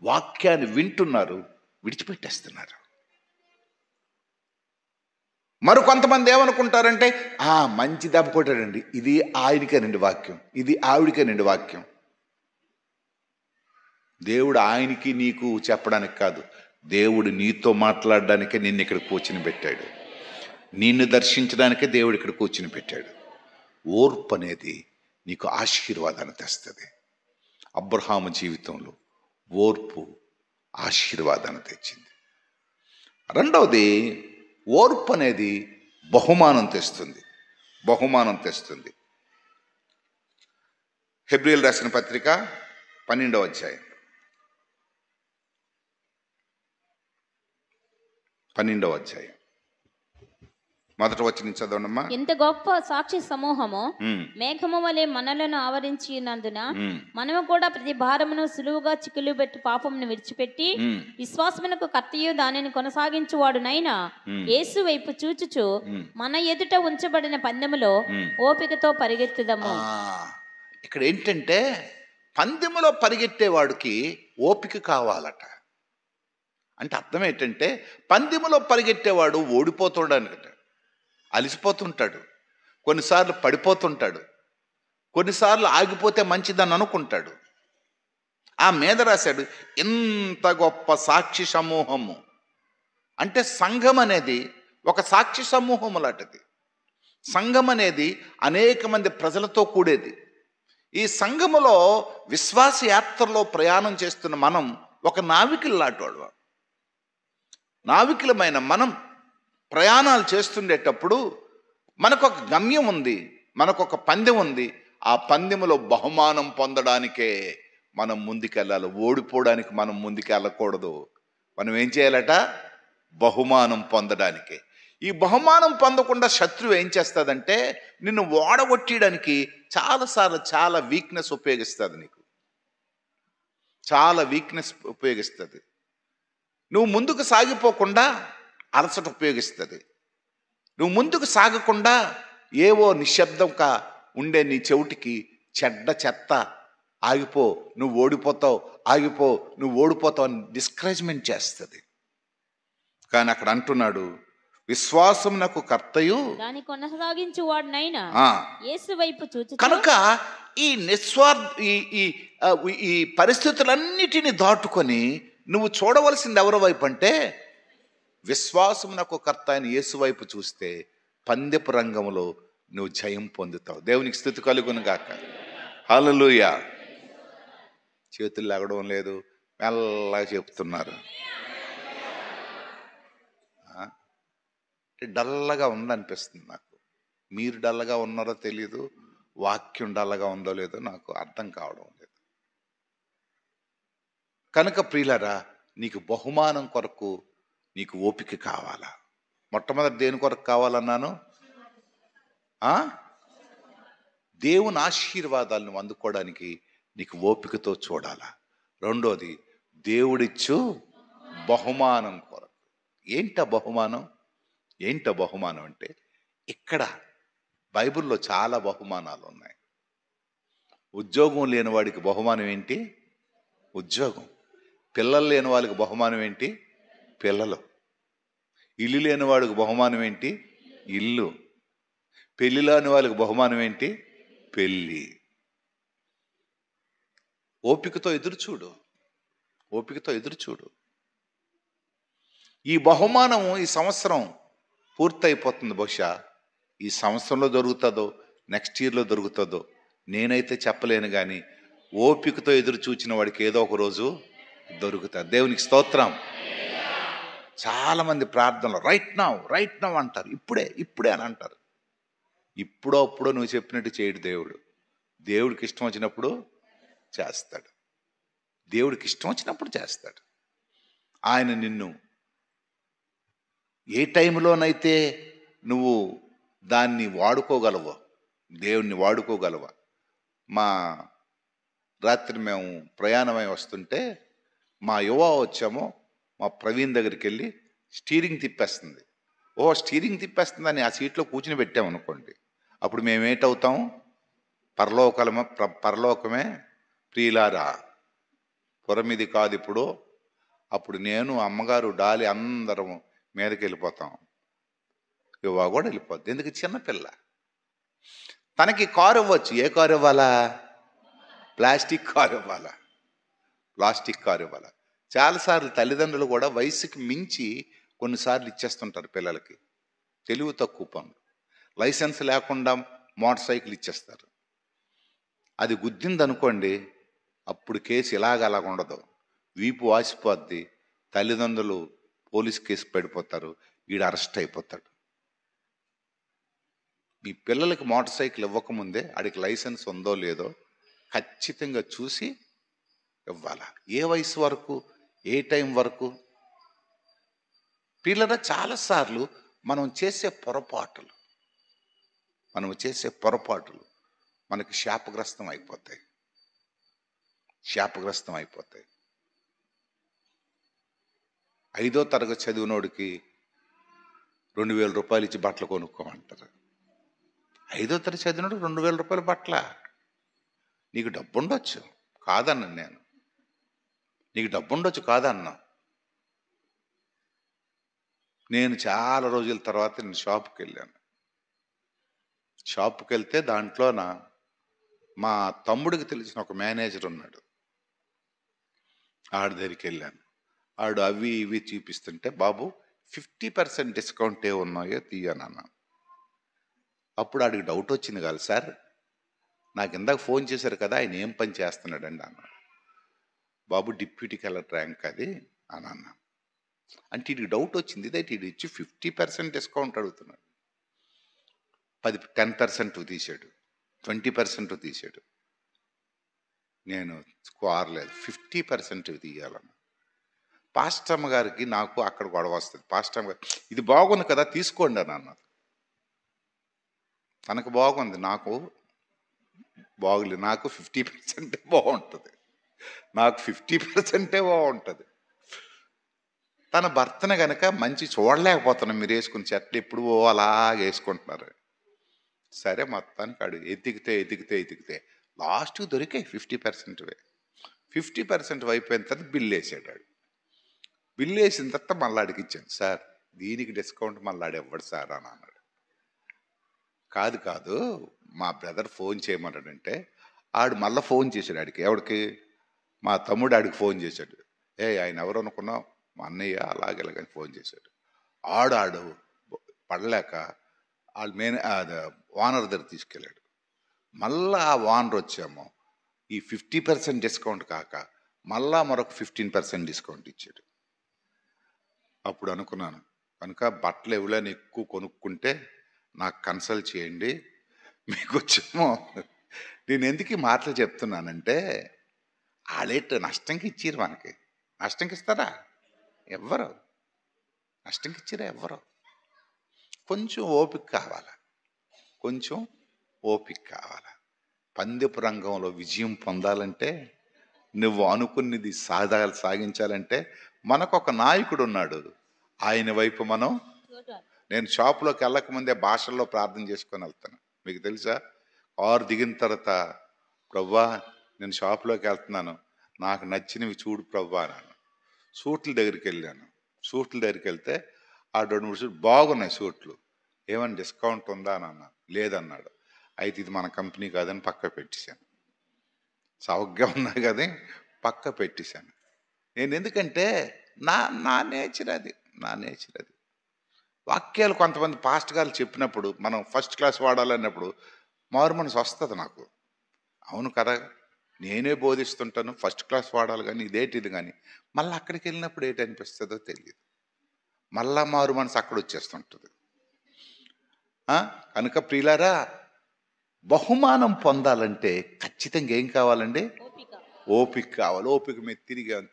వాక్యాన్ని వింటున్నారు, విడిచిపెట్టేస్తున్నారు. మరికొంతమంది ఏమనుకుంటారంటే మంచి దెబ్బ కొట్టాడండి, ఇది ఆయనకేనండి వాక్యం, ఇది ఆవిడికేనండి వాక్యం. దేవుడు ఆయనకి నీకు చెప్పడానికి కాదు, దేవుడు నీతో మాట్లాడడానికే నిన్ను ఇక్కడ కూర్చుని పెట్టాడు, నిన్ను దర్శించడానికే దేవుడు ఇక్కడ కూర్చుని పెట్టాడు. ఓర్పు అనేది నీకు ఆశీర్వాదాన్ని తెస్తుంది. అబ్రహాము జీవితంలో ఓర్పు ఆశీర్వాదాన్ని తెచ్చింది. రెండవది, ఓర్పు అనేది బహుమానం తెస్తుంది. బహుమానం తెస్తుంది. హెబ్రీయులు రాసిన పత్రిక 12వ అధ్యాయం 12వ అధ్యాయం మొదటి వచనం చదవండమ్మా. ఎంత గొప్ప సాక్షి సమూహము మేఘము వలె మనలను ఆవరించి ఉన్నందున మనము కూడా ప్రతి భారమును సులువుగా చిక్కులు పెట్టి పాపమును విడిచిపెట్టి విశ్వాసమునకు కర్తయు దానిని కొనసాగించువాడునైనా యేసు వైపు చూచుచు మన ఎదుట ఉంచబడిన పందెములో ఓపికతో పరిగెత్తుదము. ఇక్కడ ఏంటంటే పందెములో పరిగెత్తేవాడికి ఓపిక కావాలట. అంటే అర్థం ఏంటంటే పందెములో పరిగెత్తేవాడు ఓడిపోతుండనట, అలిసిపోతుంటాడు, కొన్నిసార్లు పడిపోతుంటాడు, కొన్నిసార్లు ఆగిపోతే మంచిదని అనుకుంటాడు. ఆ మీద రాశాడు ఇంత గొప్ప సాక్షి సమూహము. అంటే సంఘం అనేది ఒక సాక్షి సమూహము లాంటిది. సంఘం అనేది అనేక మంది ప్రజలతో కూడేది. ఈ సంఘములో విశ్వాస యాత్రలో ప్రయాణం చేస్తున్న మనం ఒక నావికులు లాంటివాడు. నావికులమైన మనం ప్రయాణాలు చేస్తుండేటప్పుడు మనకొక గమ్యం ఉంది, మనకొక పందెం ఉంది. ఆ పందెములో బహుమానం పొందడానికే మనం ముందుకెళ్ళాలి, ఓడిపోవడానికి మనం ముందుకెళ్ళకూడదు. మనం ఏం చేయాలట? బహుమానం పొందడానికే. ఈ బహుమానం పొందకుండా శత్రువు ఏం చేస్తుందంటే నిన్ను ఓడగొట్టడానికి చాలాసార్లు చాలా వీక్నెస్ ఉపయోగిస్తుంది. నీకు చాలా వీక్నెస్ ఉపయోగిస్తుంది. నువ్వు ముందుకు సాగిపోకుండా అలసట ఉపయోగిస్తుంది. నువ్వు ముందుకు సాగకుండా ఏవో నిశ్శబ్దంగా ఉండే నీ చెవిటికి చెత్త ఆగిపో, నువ్వు ఓడిపోతావు, ఆగిపో, నువ్వు ఓడిపోతావు అని డిస్కరేజ్మెంట్ చేస్తుంది. కానీ అక్కడ అంటున్నాడు విశ్వాసమునకు కర్తయు దాని కొనసాగించువాడునైనా యేసు వైపు చూచుచు. కనుక ఈ ఈ పరిస్థితులన్నిటిని దాటుకొని నువ్వు చూడవలసింది ఎవరి వైపు అంటే విశ్వాసమునకు కర్త అయిన యేసు వైపు చూస్తే పందెపు రంగంలో నువ్వు జయం పొందుతావు. దేవునికి స్తుతి కలుగును గాక. హల్లెలూయా. చేతులు లాగడం లేదు, మెల్లగా చెప్తున్నారు. డల్లగా ఉందనిపిస్తుంది నాకు. మీరు డల్లగా ఉన్నారో తెలీదు, వాక్యం డల్లగా ఉందో లేదో నాకు అర్థం కావడం లేదు. కనుక ప్రియులారా, నీకు బహుమానం కొరకు నీకు ఓపిక కావాలా? మొట్టమొదటి దేని కొరకు కావాలన్నాను? దేవుని ఆశీర్వాదాలను అందుకోవడానికి నీకు ఓపికతో చూడాలా. రెండోది, దేవుడిచ్చు బహుమానం కొరకు. ఏంట బహుమానం? బహుమానం అంటే ఇక్కడ బైబిల్లో చాలా బహుమానాలు ఉన్నాయి. ఉద్యోగం లేని వాడికి బహుమానం ఏంటి? ఉద్యోగం. పిల్లలు లేని వాళ్ళకి బహుమానం ఏంటి? పిల్లలు. ఇల్లు లేని వాడికి బహుమానం ఏంటి? ఇల్లు. పెళ్లి లేని వాళ్ళకి బహుమానం ఏంటి? పెళ్ళి. ఓపికతో ఎదురుచూడు. ఈ బహుమానం ఈ సంవత్సరం పూర్తయిపోతుంది. బహుశా ఈ సంవత్సరంలో దొరుకుతుందో నెక్స్ట్ ఇయర్లో దొరుకుతుందో నేనైతే చెప్పలేను, కానీ ఓపికతో ఎదురు చూచిన వాడికి ఏదో ఒక రోజు దొరుకుతుంది. దేవునికి స్తోత్రం. చాలామంది ప్రార్థనలు రైట్ నౌ అంటారు. ఇప్పుడే అని అంటారు. అప్పుడో నువ్వు చెప్పినట్టు చేయడు దేవుడు. దేవుడికి ఇష్టం వచ్చినప్పుడు చేస్తాడు. ఆయన నిన్ను ఏ టైంలోనైతే నువ్వు దాన్ని వాడుకోగలవో, దేవుణ్ణి వాడుకోగలవా. రాత్రి మేము ప్రయాణమై వస్తుంటే మా వచ్చామో మా ప్రవీణ్ దగ్గరికి వెళ్ళి స్టీరింగ్ తిప్పేస్తుందని ఆ సీట్లో కూర్చుని పెట్టామనుకోండి, అప్పుడు మేమేటవుతాం? పరలోకమే ప్రియులారా, పురమిది కాదు ఇప్పుడు. అప్పుడు నేను, అమ్మగారు, డాలి అందరం మీదకి వెళ్ళిపోతాం. యువ కూడా వెళ్ళిపోద్ది. ఎందుకు? చిన్నపిల్ల. తనకి కారు ఇవ్వచ్చు. ఏ కారు ఇవ్వాలా? ప్లాస్టిక్ కారు ఇవ్వాలా. చాలాసార్లు తల్లిదండ్రులు కూడా వయసుకి మించి కొన్నిసార్లు ఇచ్చేస్తుంటారు పిల్లలకి. తెలివి తక్కువ పనులు. లైసెన్స్ లేకుండా మోటార్ సైకిల్ ఇచ్చేస్తారు. అది గుద్దిందనుకోండి, అప్పుడు కేసు అలాగ ఉండదు. వీపు వాసిపోద్ది. తల్లిదండ్రులు పోలీస్ కేసు పడిపోతారు. వీడు అరెస్ట్ అయిపోతాడు. మీ పిల్లలకి మోటార్ సైకిల్ ఇవ్వకముందే ఆడికి లైసెన్స్ ఉందో లేదో ఖచ్చితంగా చూసి ఇవ్వాలా. ఏ వయసు వరకు, ఏ టైం వరకు? పిల్లల చాలాసార్లు మనం చేసే పొరపాటులు మనకి శాపగ్రస్తం అయిపోతాయి. 5వ తరగతి చదివినోడికి 2000 రూపాయలు ఇచ్చి బట్టలు కొనుక్కోమంటారు. 5వ తరగతి చదివినోడు 2000 రూపాయల బట్టల. నీకు డబ్బు ఉండొచ్చు, కాదన్నాను నేను. నేను చాలా రోజుల తర్వాత నేను షాప్కి వెళ్తే దాంట్లోన మా తమ్ముడికి తెలిసిన ఒక మేనేజర్ ఉన్నాడు. ఆడి దగ్గరికి వెళ్ళాను. ఆడు అవి ఇవి చూపిస్తుంటే, బాబు 50% డిస్కౌంట్ ఉన్నాయో తీయనన్నా. అప్పుడు ఆడికి డౌట్ వచ్చింది. కాదు సార్, నాకు ఇందాక ఫోన్ చేశారు కదా, ఆయన ఏం పని చేస్తున్నాడండి అన్నాడు. బాబు డిప్యూటీ కలెక్టర్ ర్యాంక్ అది అని అన్నా. అంటే ఇది డౌట్ వచ్చింది. ఇది ఇచ్చి 50% డిస్కౌంట్ అడుగుతున్నాడు. 10% తీసాడు, 20% తీసాడు. నేను కోరలేదు, 50% తీయాలన్న. పాస్టమ్మ గారికి నాకు అక్కడ గొడవ వస్తుంది. పాస్టమ్మ గారు ఇది బాగుంది కదా తీసుకోండి అని అన్నారు. తనకు బాగుంది, నాకు బాగులేదు. నాకు 50% బాగుంటుంది. 50% తన భర్తను కనుక మంచి చూడలేకపోతున్నాం. మీరు వేసుకున్న చెట్లు ఎప్పుడు అలాగే వేసుకుంటున్నారు. సరే, మొత్తానికి ఆడు ఎతికితే లాస్ట్కి దొరికాయి 50%. 50% అయిపోయిన తర్వాత బిల్లు వేసాడు. బిల్లు వేసిన తర్వాత మళ్ళీ ఆడికి ఇచ్చాను. సార్, దీనికి డిస్కౌంట్ మళ్ళీ ఆడు ఇవ్వడు సార్ అని అన్నాడు. కాదు, మా బ్రదర్ ఫోన్ చేయమన్నాడంటే ఆడు మళ్ళీ ఫోన్ చేశాడు. ఎవడికి? మా తమ్ముడు ఆడికి ఫోన్ చేశాడు. ఆయన ఎవరు అనుకున్నావు? మా అన్నయ్య. అలాగెలాగని ఫోన్ చేశాడు. ఆడు పడలేక ఓనర్ దగ్గర తీసుకెళ్ళాడు. మళ్ళా ఆ ఓనర్ వచ్చాము, ఈ 50% డిస్కౌంట్ కాక మళ్ళా మరొక 15% డిస్కౌంట్ ఇచ్చాడు. అప్పుడు అనుకున్నాను, కనుక బట్టలు ఎవరైనా ఎక్కువ కొనుక్కుంటే నాకు కన్సల్ట్ చేయండి. మీకు వచ్చేమో. నేను ఎందుకు ఈ మాటలు చెప్తున్నానంటే, ఆడేట నష్టంకి ఇచ్చిరు. మనకి నష్టంకి ఇస్తారా? ఎవ్వరు నష్టంకి ఇచ్చిరా? ఎవ్వరు. కొంచెం ఓపిక కావాలా. పందెపు రంగంలో విజయం పొందాలంటే, నువ్వు అనుకున్నది సాగించాలంటే మనకొక నాయకుడు ఉన్నాడు. ఆయన వైపు మనం, నేను షాపులోకి వెళ్ళకముందే భాషల్లో ప్రార్థన చేసుకొని వెళ్తాను. మీకు తెలుసా? కారు దిగిన తర్వాత, ప్రవ్వా నేను షాపులోకి వెళ్తున్నాను, నాకు నచ్చినవి చూడు ప్రవ్వా అన్నాను. సూట్ల దగ్గరికి వెళ్ళాను. సూట్ల దగ్గరికి వెళ్తే ఆ 2-3 సూట్లు బాగున్నాయి సూట్లు. ఏమన్నా డిస్కౌంట్ ఉందా అని అన్నా. లేదన్నాడు. అయితే ఇది మన కంపెనీ కాదని పక్క పెట్టేశాను. సౌగ్గా ఉన్నా కానీ పక్క పెట్టేశాను. నేను ఎందుకంటే నా నా నేచర్ అది. నా నేచర్ అది. వాక్యాలు కొంతమంది పాస్ట్ గారు చెప్పినప్పుడు మనం ఫస్ట్ క్లాస్ వాడాలన్నప్పుడు మారు మనసు వస్తుంది నాకు. అవును కదా, నేనే బోధిస్తుంటాను, ఫస్ట్ క్లాస్ వాడాలి కానీ ఇదేంటిది కానీ మళ్ళీ అక్కడికి వెళ్ళినప్పుడు ఏంటి అనిపిస్తుందో తెలియదు. మళ్ళా మారు మనసు అక్కడ వచ్చేస్తుంటుంది. కనుక ప్రియులారా, బహుమానం పొందాలంటే ఖచ్చితంగా ఏం కావాలండి? ఓపిక కావాలి. ఓపిక మీద తిరిగాను.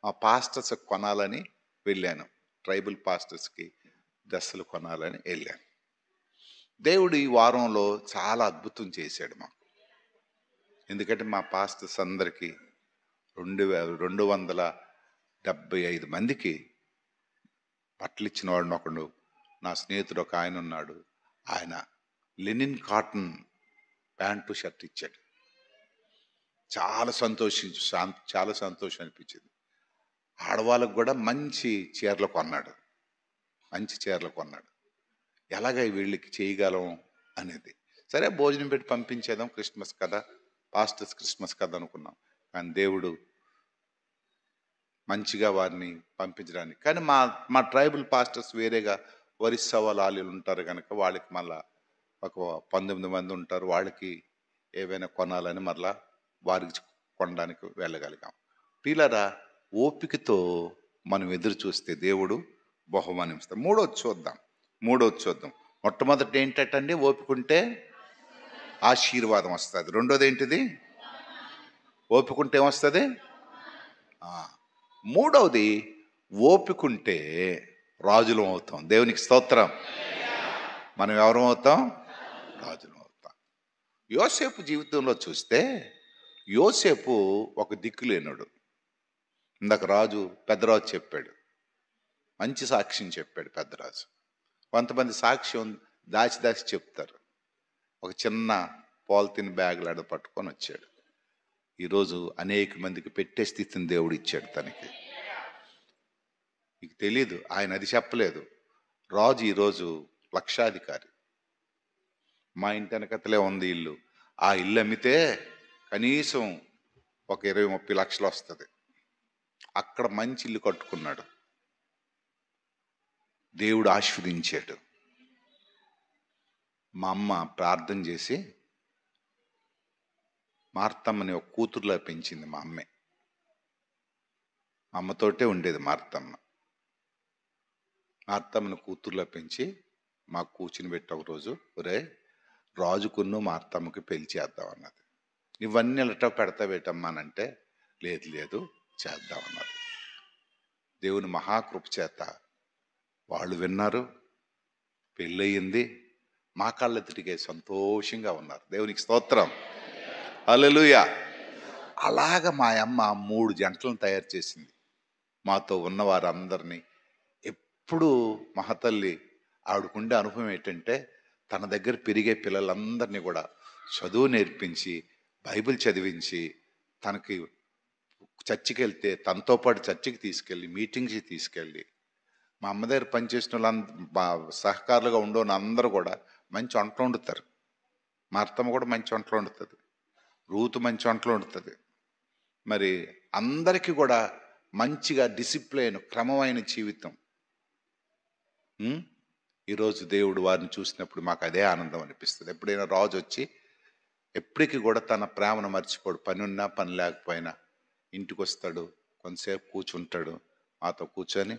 మా పాస్టర్స్ కొనాలని వెళ్ళాను. ట్రైబల్ పాస్టర్స్కి డ్రెస్సులు కొనాలని వెళ్ళాను. దేవుడు ఈ వారంలో చాలా అద్భుతం చేశాడు మాకు. ఎందుకంటే మా పాస్టర్స్ అందరికీ 275 మందికి బట్టలు ఇచ్చిన వాడిని ఒకడు, నా స్నేహితుడు ఒక ఆయన ఉన్నాడు. ఆయన లెనిన్ కాటన్ ప్యాంటు షర్ట్ ఇచ్చాడు. చాలా సంతోషం అనిపించింది. ఆడవాళ్ళకు కూడా మంచి చీరలు కొన్నాడు. ఎలాగ వీళ్ళకి చేయగలం అనేది. సరే భోజనం పెట్టి పంపించేద్దాం, క్రిస్మస్ కదా, పాస్టర్స్ క్రిస్మస్ కదా అనుకున్నాం. కానీ దేవుడు మంచిగా వారిని పంపించడానికి, కానీ మా ట్రైబల్ పాస్టర్స్ వేరేగా ఒరిస్సా వాళ్ళు ఉంటారు కనుక వాళ్ళకి మళ్ళా ఒక 19 మంది ఉంటారు. వాళ్ళకి ఏవైనా కొనాలని మళ్ళా వారికి కొనడానికి వెళ్ళగలిగాం. పిల్లరా, ఓపికతో మనం ఎదురు చూస్తే దేవుడు బహుమానం ఇస్తాడు. మూడోది చూద్దాం. మొట్టమొదటి ఏంటంటే ఓపిక ఉంటే ఆశీర్వాదం వస్తుంది. రెండోది ఏంటిది? ఓపిక ఉంటే ఏమొస్తుంది? మూడవది ఓపిక ఉంటే రాజులం అవుతాం. దేవునికి స్తోత్రం. మనం ఎవరం అవుతాం? రాజులం అవుతాం. యోసేపు జీవితంలో చూస్తే యోసేపు ఒక దిక్కులేనుడు. ఇందాక పెద్దరాజు చెప్పాడు, మంచి సాక్ష్యం చెప్పాడు పెద్దరాజు. కొంతమంది సాక్ష్యం దాచి చెప్తారు. ఒక చిన్న పాలిథిన్ బ్యాగ్లాడ పట్టుకొని వచ్చాడు. ఈరోజు అనేక మందికి పెట్టే స్థితిని దేవుడు ఇచ్చాడు తనకి. మీకు తెలీదు, ఆయన అది చెప్పలేదు. రాజు ఈరోజు లక్షాధికారి. మా ఇంటి వెనకతలే ఉంది ఇల్లు. ఆ ఇల్లు అమ్మితే కనీసం ఒక 20-30 లక్షలు వస్తుంది. అక్కడ మంచి ఇల్లు కట్టుకున్నాడు. దేవుడు ఆశీర్వదించాడు. మా అమ్మ ప్రార్థన చేసి మార్తమ్మని ఒక కూతురులా పెంచింది. మా అమ్మతోటే ఉండేది మార్తమ్మని కూతురులా పెంచి మాకు కూర్చుని పెట్టి ఒక రోజు, ఒరే రాజుకున్ను మార్తమ్మకి పెళ్లి చేద్దామన్నది. ఇవన్నీ ఎలటో పెడతావేటమ్మానంటే లేదు చేద్దామన్నది. దేవుని మహాకృప చేత వాళ్ళు విన్నారు, పెళ్ళయింది. మా కళ్ళెత్తిటికే సంతోషంగా ఉన్నారు. దేవునికి స్తోత్రం. హల్లెలూయా. అలాగ మా అమ్మ 3 జంటలను తయారు చేసింది. మాతో ఉన్న వారందరినీ ఎప్పుడు మహతల్లి ఆవిడకుండే అనుభవం ఏంటంటే, తన దగ్గర పెరిగే పిల్లలందరినీ కూడా చదువు నేర్పించి, బైబిల్ చదివించి, తనకి చర్చికి వెళ్తే తనతో పాటు చర్చికి తీసుకెళ్ళి, మీటింగ్స్కి తీసుకెళ్ళి, మా అమ్మ దగ్గర పనిచేసిన వాళ్ళు సహకారులుగా ఉండేవాళ్ళు అందరూ కూడా మంచి వంటలు వండుతారు. మా అత్తమ్మ కూడా మంచి వంటలు వండుతుంది. రూతు మంచి వంటలు వండుతుంది. మరి అందరికీ కూడా మంచిగా డిసిప్లైన్, క్రమమైన జీవితం. ఈరోజు దేవుడు వారిని చూసినప్పుడు మాకు అదే ఆనందం అనిపిస్తుంది. ఎప్పుడైనా రాజు వచ్చి ఎప్పటికీ కూడా తన ప్రేమను మర్చిపోడు. పని ఉన్నా పని లేకపోయినా ఇంటికి వస్తాడు, కొంతసేపు కూర్చుంటాడు, మాతో కూర్చొని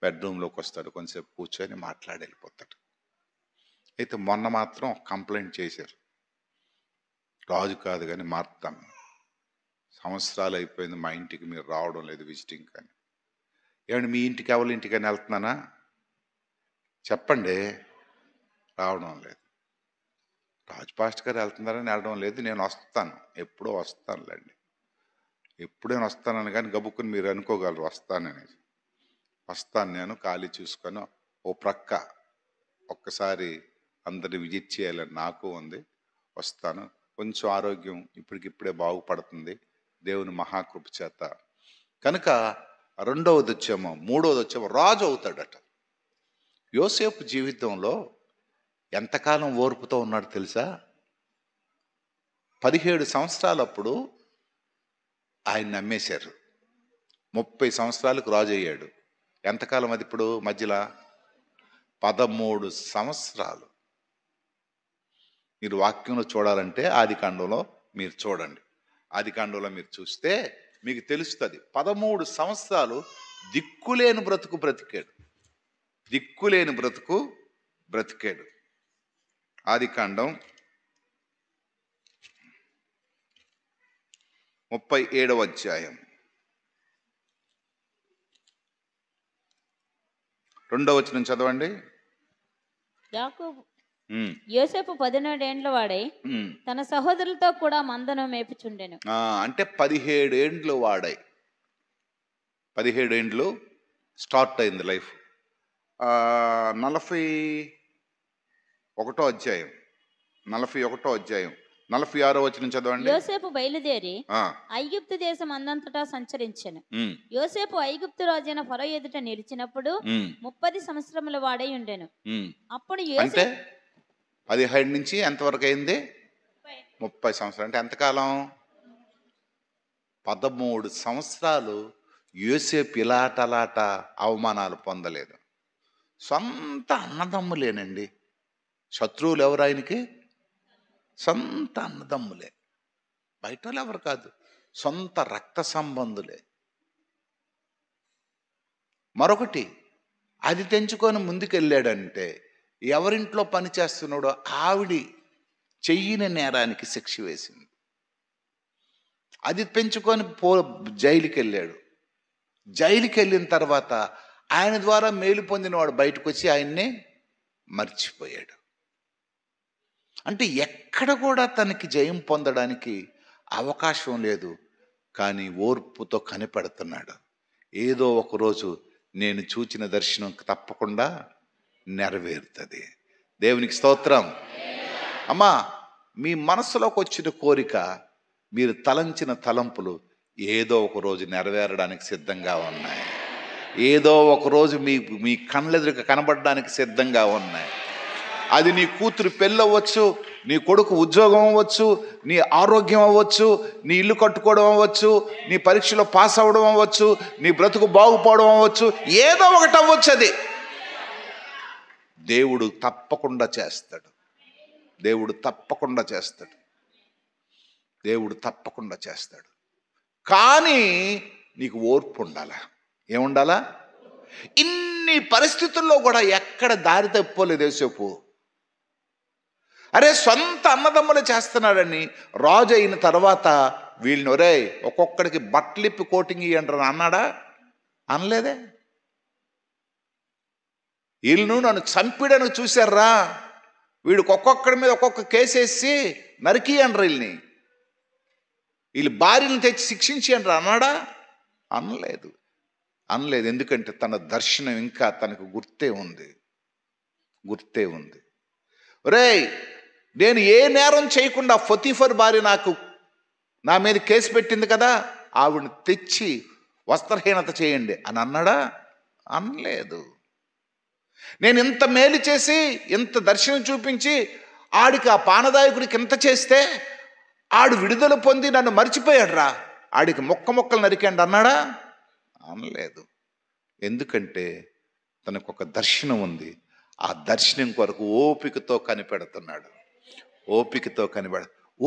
బెడ్రూమ్లోకి వస్తాడు, కొంతసేపు కూర్చొని మాట్లాడి వెళ్ళిపోతాడు. అయితే మొన్న మాత్రం కంప్లైంట్ చేశారు. రాజు కాదు కానీ మార్తాం, సంవత్సరాలు అయిపోయింది మా ఇంటికి మీరు రావడం లేదు విజిటింగ్ కానీ. ఏమండి మీ ఇంటికి ఎవరి ఇంటికని వెళ్తున్నానా చెప్పండి. రావడం లేదు. రాజు పాస్టర్ గారు వెళ్తున్నారని వెళ్ళడం లేదు, నేను వస్తాను, ఎప్పుడో వస్తానులేండి, ఎప్పుడైనా వస్తానని. కానీ గబుక్కుని మీరు అనుకోగలరు వస్తానని. వస్తాను, నేను ఖాళీ చూసుకొని ఓ ప్రక్క ఒక్కసారి అందరిని విజిట్ చేయాలని నాకు ఉంది, వస్తాను. కొంచెం ఆరోగ్యం ఇప్పటికిప్పుడే బాగుపడుతుంది దేవుని మహాకృప చేత. కనుక మూడవది వచ్చేమో రాజు అవుతాడట. యోసేపు జీవితంలో ఎంతకాలం ఓర్పుతో ఉన్నాడు తెలుసా? 17 సంవత్సరాలప్పుడు ఆయన నమ్మేశారు. 30 సంవత్సరాలకు రాజు అయ్యాడు. ఎంతకాలం అది ఇప్పుడు మధ్యలో? 13 సంవత్సరాలు. మీరు వాక్యంలో చూడాలంటే ఆదికాండంలో మీరు చూడండి. ఆదికాండంలో మీరు చూస్తే మీకు తెలుస్తుంది. 13 సంవత్సరాలు దిక్కులేని బ్రతుకు బ్రతికాడు. దిక్కులేని బ్రతుకు బ్రతికాడు. ఆదికాండం 37వ అధ్యాయం 2వ వచనం చదవండి. యాకోబు యోసేపు 17 ఏండ్ల వాడై తన సహోదరులతో కూడా మందను మేపుచుండెను. అంటే 17 ఏండ్లు వాడాయి. 17 ఏండ్లు స్టార్ట్ అయింది లైఫ్. 41వ అధ్యాయం 46వ వచనం చదవండి. యోసేపు బయలుదేరి ఐగుప్తు దేశం అందంతటా సంచరించెను. యోసేపు ఐగుప్తు రాజైన ఫరో ఎదుట నిలిచినప్పుడు 30 సంవత్సరముల వాడై ఉండెను. అప్పుడు అంటే 17 నుంచి ఎంతవరకు అయింది? 30 సంవత్సరాలు. అంటే ఎంతకాలం? 13 సంవత్సరాలు యోసేపు ఇలాటలాట అవమానాలు పొందలేదు. సొంత అన్నదమ్ములేనండి. శత్రువులు ఎవరు ఆయనకి? సొంత అన్నదమ్ములే, బయట వాళ్ళు ఎవరు కాదు, సొంత రక్త సంబంధులే. మరొకటి, అది తెంచుకొని ముందుకెళ్ళాడంటే ఎవరింట్లో పని చేస్తున్నాడో ఆవిడి చెయ్యిన నేరానికి శిక్ష వేసింది. అది పెంచుకొని జైలుకి వెళ్ళాడు. జైలుకి వెళ్ళిన తర్వాత ఆయన ద్వారా మేలు పొందినవాడు బయటకు వచ్చి ఆయన్నే మర్చిపోయాడు. అంటే ఎక్కడ కూడా తనకి జయం పొందడానికి అవకాశం లేదు. కానీ ఓర్పుతో కనిపెడుతున్నాడు. ఏదో ఒకరోజు నేను చూచిన దర్శనం తప్పకుండా నెరవేరుతుంది. దేవునికి స్తోత్రం. అమ్మా, మీ మనసులోకి వచ్చిన కోరిక, మీరు తలంచిన తలంపులు ఏదో ఒక రోజు నెరవేరడానికి సిద్ధంగా ఉన్నాయి. ఏదో ఒక రోజు మీ కళ్ళెదురుగా కనబడడానికి సిద్ధంగా ఉన్నాయి. అది నీ కూతురు పెళ్ళి అవ్వచ్చు, నీ కొడుకు ఉద్యోగం అవ్వచ్చు, నీ ఆరోగ్యం అవ్వచ్చు, నీ ఇల్లు కట్టుకోవడం అవ్వచ్చు, నీ పరీక్షలో పాస్ అవ్వడం అవ్వచ్చు, నీ బ్రతుకు బాగుపడడం అవ్వచ్చు, ఏదో ఒకటి అవ్వచ్చు. అది దేవుడు తప్పకుండా చేస్తాడు. దేవుడు తప్పకుండా చేస్తాడు. దేవుడు తప్పకుండా చేస్తాడు. కానీ నీకు ఓర్పు ఉండాలా. ఏముండాలా? ఇన్ని పరిస్థితుల్లో కూడా ఎక్కడ దారి తప్పోలేదు యోసేపు. అరే, సొంత అన్నదమ్ములు చేస్తున్నాడని రాజు అయిన తర్వాత వీళ్ళని ఒరే ఒక్కొక్కడికి బట్టలిప్పి కోటింగ్ ఇయ్యండి అన్నాడా? అనలేదే. వీళ్ళను నన్ను చంపిడని చూశారా, వీడికి ఒక్కొక్కడి మీద ఒక్కొక్క కేసు వేసి నరికియండ్రు వీళ్ళని, వీళ్ళు భార్యను తెచ్చి శిక్షించండి అన్నాడా? అనలేదు. ఎందుకంటే తన దర్శనం ఇంకా తనకు గుర్తే ఉంది. ఒరేయ్, నేను ఏ నేరం చేయకుండా పొతీఫర్ భార్య నా మీద కేసు పెట్టింది కదా, ఆవిడని తెచ్చి వస్త్రహీనత చేయండి అని అన్నాడా? అనలేదు. నేను ఇంత మేలు చేసి ఇంత దర్శనం చూపించి ఆడికి, ఆ పానదాయకుడికి ఇంత చేస్తే ఆడు విడుదల పొంది నన్ను మర్చిపోయాడు రా, ఆడికి మొక్కలు నరికండి అన్నాడా? అనలేదు. ఎందుకంటే తనకు ఒక దర్శనం ఉంది. ఆ దర్శనం కొరకు ఓపికతో కనిపెడుతున్నాడు.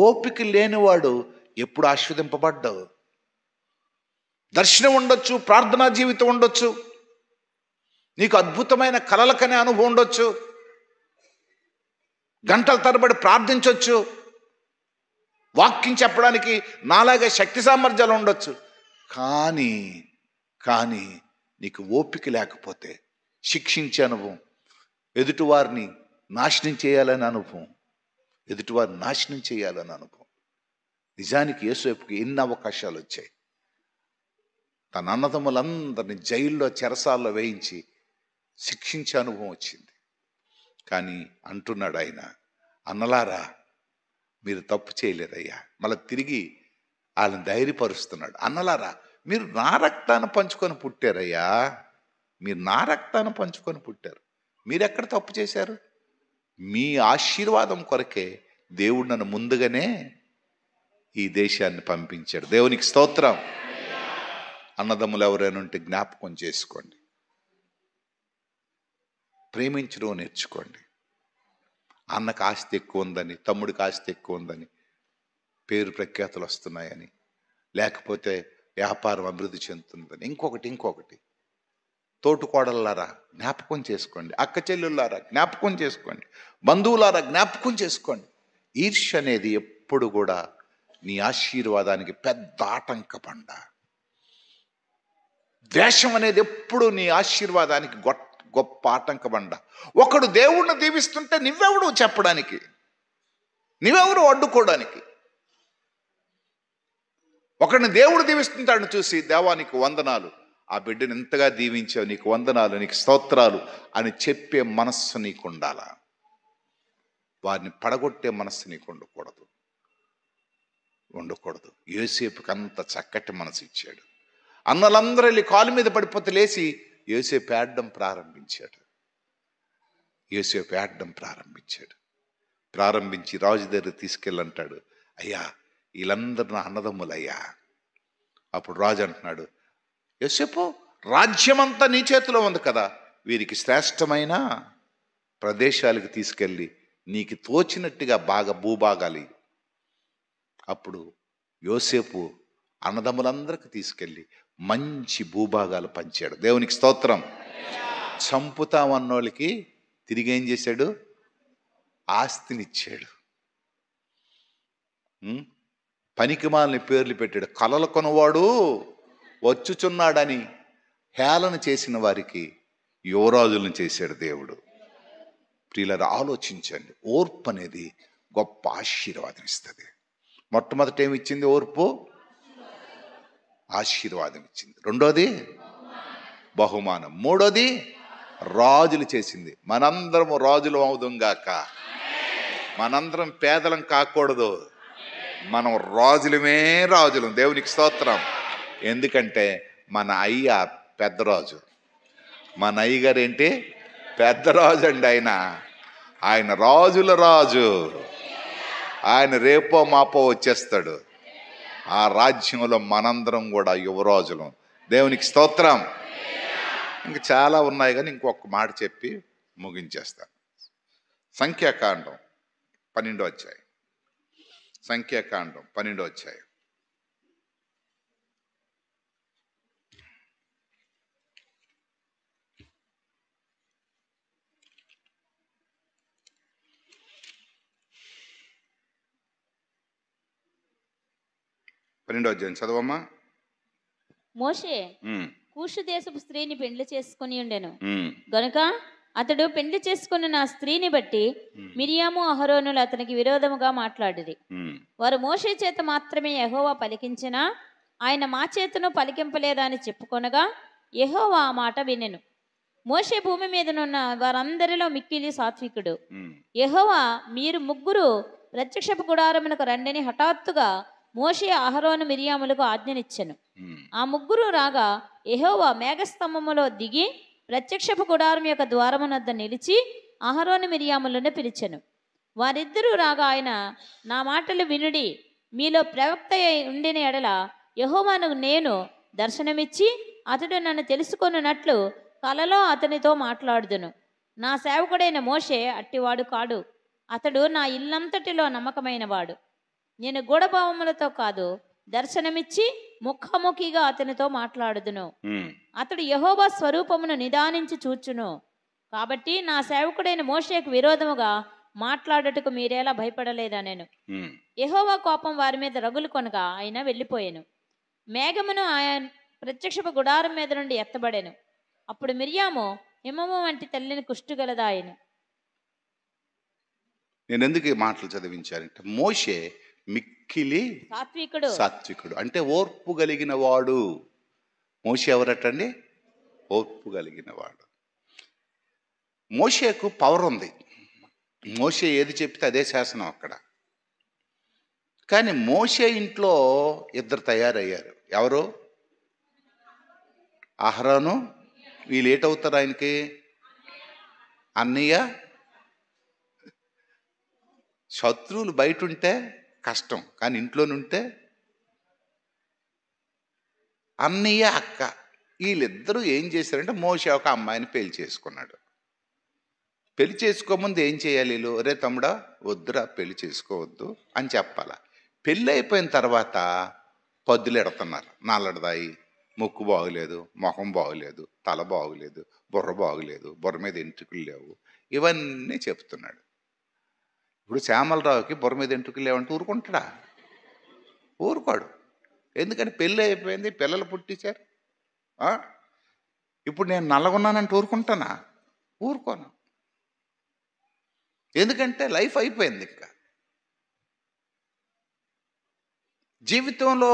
ఓపిక లేనివాడు ఎప్పుడు ఆస్వాదింపబడ్డావు. దర్శనం ఉండొచ్చు, ప్రార్థనా జీవితం ఉండొచ్చు, నీకు అద్భుతమైన కలలకనే అనుభవం ఉండొచ్చు, గంటల తరబడి ప్రార్థించవచ్చు, వాక్యం చెప్పడానికి నాలాగే శక్తి సామర్థ్యాలు ఉండొచ్చు. కానీ నీకు ఓపిక లేకపోతే శిక్షించే అనుభవం, ఎదుటివారిని నాశనం చేయాలనే అనుభవం, ఎదుటివారిని నాశనం చేయాలని అనుభవం. నిజానికి యోసేపుకి ఎన్ని అవకాశాలు వచ్చాయి. తన అన్నదమ్ములందరినీ జైల్లో చెరసాల్లో వేయించి శిక్షించే అనుభవం వచ్చింది. కానీ అంటున్నాడు ఆయన, అన్నలారా మీరు తప్పు చేయలేరయ్యా. మళ్ళీ తిరిగి వాళ్ళని ధైర్యపరుస్తున్నాడు. అన్నలారా మీరు నా రక్తాన్ని పంచుకొని పుట్టారయ్యా, మీరు నా రక్తాన్ని పంచుకొని పుట్టారు. మీరెక్కడ తప్పు చేశారు? మీ ఆశీర్వాదం కొరకే దేవుడు నన్ను ముందుగానే ఈ దేశాన్ని పంపించాడు. దేవునికి స్తోత్రం. అన్నదమ్ములు ఎవరైనా ఉంటే జ్ఞాపకం చేసుకోండి, ప్రేమించడం నేర్చుకోండి. అన్నకు ఆస్తి ఎక్కువ ఉందని, తమ్ముడికి ఆస్తి ఎక్కువ ఉందని, పేరు ప్రఖ్యాతులు వస్తున్నాయని, లేకపోతే వ్యాపారం అభివృద్ధి చెందుతుందని, ఇంకొకటి తోటుకోడళ్ళారా జ్ఞాపకం చేసుకోండి, అక్క చెల్లెళ్ళారా జ్ఞాపకం చేసుకోండి, బంధువులారా జ్ఞాపకం చేసుకోండి. ఈర్ష్య అనేది ఎప్పుడు కూడా నీ ఆశీర్వాదానికి పెద్ద ఆటంకపండ. ద్వేషం అనేది ఎప్పుడు నీ ఆశీర్వాదానికి గొప్ప ఆటంకబండ. ఒకడు దేవుణ్ణి దీవిస్తుంటే నువ్వెవడు చెప్పడానికి, నువ్వెవరు అడ్డుకోవడానికి? ఒకడిని దేవుడు దీవిస్తుంటాడు చూసి, దేవానికి వందనాలు, ఆ బిడ్డను ఎంతగా దీవించావు, నీకు వందనాలు, నీకు స్తోత్రాలు అని చెప్పే మనస్సు నీకు ఉండాలా. వారిని పడగొట్టే మనస్సు నీకు ఉండకూడదు. యోసేపుకి అంత చక్కటి మనసు ఇచ్చాడు. అన్నలందరూ వెళ్ళి కాలు మీద పడిపోతే లేచి యోసేపు ఏడడం ప్రారంభించాడు. ప్రారంభించి రాజు దగ్గర తీసుకెళ్ళంటాడు, అయ్యా వీళ్ళందరూ నా అన్నదమ్ములయ్యా. అప్పుడు రాజు అంటున్నాడు, యోసేపు రాజ్యమంతా నీ చేతిలో ఉంది కదా, వీరికి శ్రేష్టమైన ప్రదేశాలకు తీసుకెళ్ళి నీకు తోచినట్టుగా బాగా భూభాగాలి. అప్పుడు యోసేపు అన్నదమ్ములందరికీ తీసుకెళ్ళి మంచి భూభాగాలు పంచాడు. దేవునికి స్తోత్రం. చంపుతామన్నోళ్ళకి తిరిగి ఏం చేశాడు? ఆస్తినిచ్చాడు. పనికిమాలని పేర్లు పెట్టాడు. కలలు కొనవాడు వచ్చుచున్నాడని హేళన చేసిన వారికి యువరాజులను చేశాడు దేవుడు. ప్రియులారా, ఆలోచించండి. ఓర్పు అనేది గొప్ప ఆశీర్వాదం ఇస్తుంది. మొట్టమొదట ఏమి ఇచ్చింది? ఓర్పు ఆశీర్వాదం ఇచ్చింది. రెండోది బహుమానం. మూడోది రాజులు చేసింది. మనందరము రాజులు అవుదుంగాక. మనందరం పేదలం కాకూడదు, మనం రాజులమే రాజులం. దేవునికి స్తోత్రం. ఎందుకంటే మన అయ్య పెద్దరాజు, మన అయ్యగారు ఏంటి? పెద్దరాజు అండి. ఆయన రాజుల రాజు. ఆయన రేపో మాపో వచ్చేస్తాడు. ఆ రాజ్యంలో మనందరం కూడా యువరాజులం. దేవునికి స్తోత్రం. ఇంక చాలా ఉన్నాయి కానీ ఇంకొక మాట చెప్పి ముగించేస్తాను. సంఖ్యాకాండం 12వ అధ్యాయం. సంఖ్యాకాండం 12వ అధ్యాయం. చదవమ్మా. మోషే కూషు దేశపు స్త్రీని పెండ్లి చేసుకుని ఉండెను గనుక అతడు పెండ్లి చేసుకున్న నా స్త్రీని బట్టి మిరియాము అహరోనులు అతనికి విరోధముగా మాట్లాడిరి. వారు మోషే చేత మాత్రమే యెహోవా పలికించినా ఆయన మా చేతను పలికింపలేదని చెప్పుకొనగా యెహోవా ఆ మాట వినెను. మోషే భూమి మీదనున్న వారందరిలో మిక్కిలి సాత్వికుడు. యెహోవా మీరు ముగ్గురు ప్రత్యక్షపు గుడారమునకు రండని హఠాత్తుగా మోషే అహరోను మిరియాములకు ఆజ్ఞనిచ్చెను. ఆ ముగ్గురు రాగా యెహోవా మేఘస్తంభములో దిగి ప్రత్యక్షపు గుడారం యొక్క ద్వారమునద్ద నిలిచి అహరోను మిరియాములను పిలిచెను. వారిద్దరూ రాగా ఆయన, నా మాటలు వినుడి, మీలో ప్రవక్త ఉండిన ఎడల యెహోవాను నేను దర్శనమిచ్చి అతడు నన్ను తెలుసుకొనున్నట్లు కలలో అతనితో మాట్లాడుదును. నా సేవకుడైన మోషే అట్టివాడు కాడు, అతడు నా ఇల్లంతటిలో నమ్మకమైనవాడు. నేను గూఢభావములతో కాదు, దర్శనమిచ్చి ముఖాముఖిగా అతనితో మాట్లాడుదును. అతడు యెహోవా స్వరూపమును నిదానించి చూచును. కాబట్టి నా సేవకుడైన మోషేకు విరోధముగా మాట్లాడుటకు మీరేలా భయపడలేదా? నేను యెహోవా కోపం వారి మీద రగులు కొనగా ఆయన వెళ్ళిపోయాను. మేఘమును ఆయన ప్రత్యక్షపు గుడారం మీద నుండి ఎత్తబడెను. అప్పుడు మిరియాము హిమము వంటి తెల్లని కుష్టుగలదాయను. నేను ఎందుకు ఈ మాటలు చదివించానంటే, మోషే మిక్కిలి సాత్వికుడు అంటే ఓర్పు కలిగిన వాడు. మోషే ఎవరటండి? ఓర్పు కలిగిన వాడు. మోషేకు పవర్ ఉంది. మోషే ఏది చెప్తే అదే శాసనం అక్కడ. కానీ మోషే ఇంట్లో ఇద్దరు తయారయ్యారు. ఎవరు? అహరోను. వీళ్ళు ఏటవుతారు ఆయనకి? అన్నయ్య. శత్రువులు బయట ఉంటే కష్టం, కానీ ఇంట్లోనుంటే అన్నయ్య, అక్క. వీళ్ళిద్దరూ ఏం చేశారంటే, మోషే ఒక అమ్మాయిని పెళ్లి చేసుకున్నాడు. పెళ్లి చేసుకోముందు ఏం చేయాలి వీళ్ళు? ఒరే తమ్ముడా, వద్దురా పెళ్లి చేసుకోవద్దు అని చెప్పాలా. పెళ్ళి అయిపోయిన తర్వాత పద్దులు ఎడుతున్నారు. నల్లడదాయి, ముక్కు బాగులేదు, మొహం బాగులేదు, తల బాగులేదు, బుర్ర బాగులేదు, బుర్ర మీద ఎంట్రుకలు లేవు, ఇవన్నీ చెప్తున్నాడు. ఇప్పుడు శ్యామలరావుకి బుర్ర మీద ఎంట్రుకలు లేవంటే ఊరుకుంటాడా? ఊరుకోడు. ఎందుకని పెళ్ళి అయిపోయింది, పిల్లలు పుట్టించారు. ఇప్పుడు నేను నల్లగున్నానంటే ఊరుకుంటానా? ఊరుకోను. ఎందుకంటే లైఫ్ అయిపోయింది. ఇంకా జీవితంలో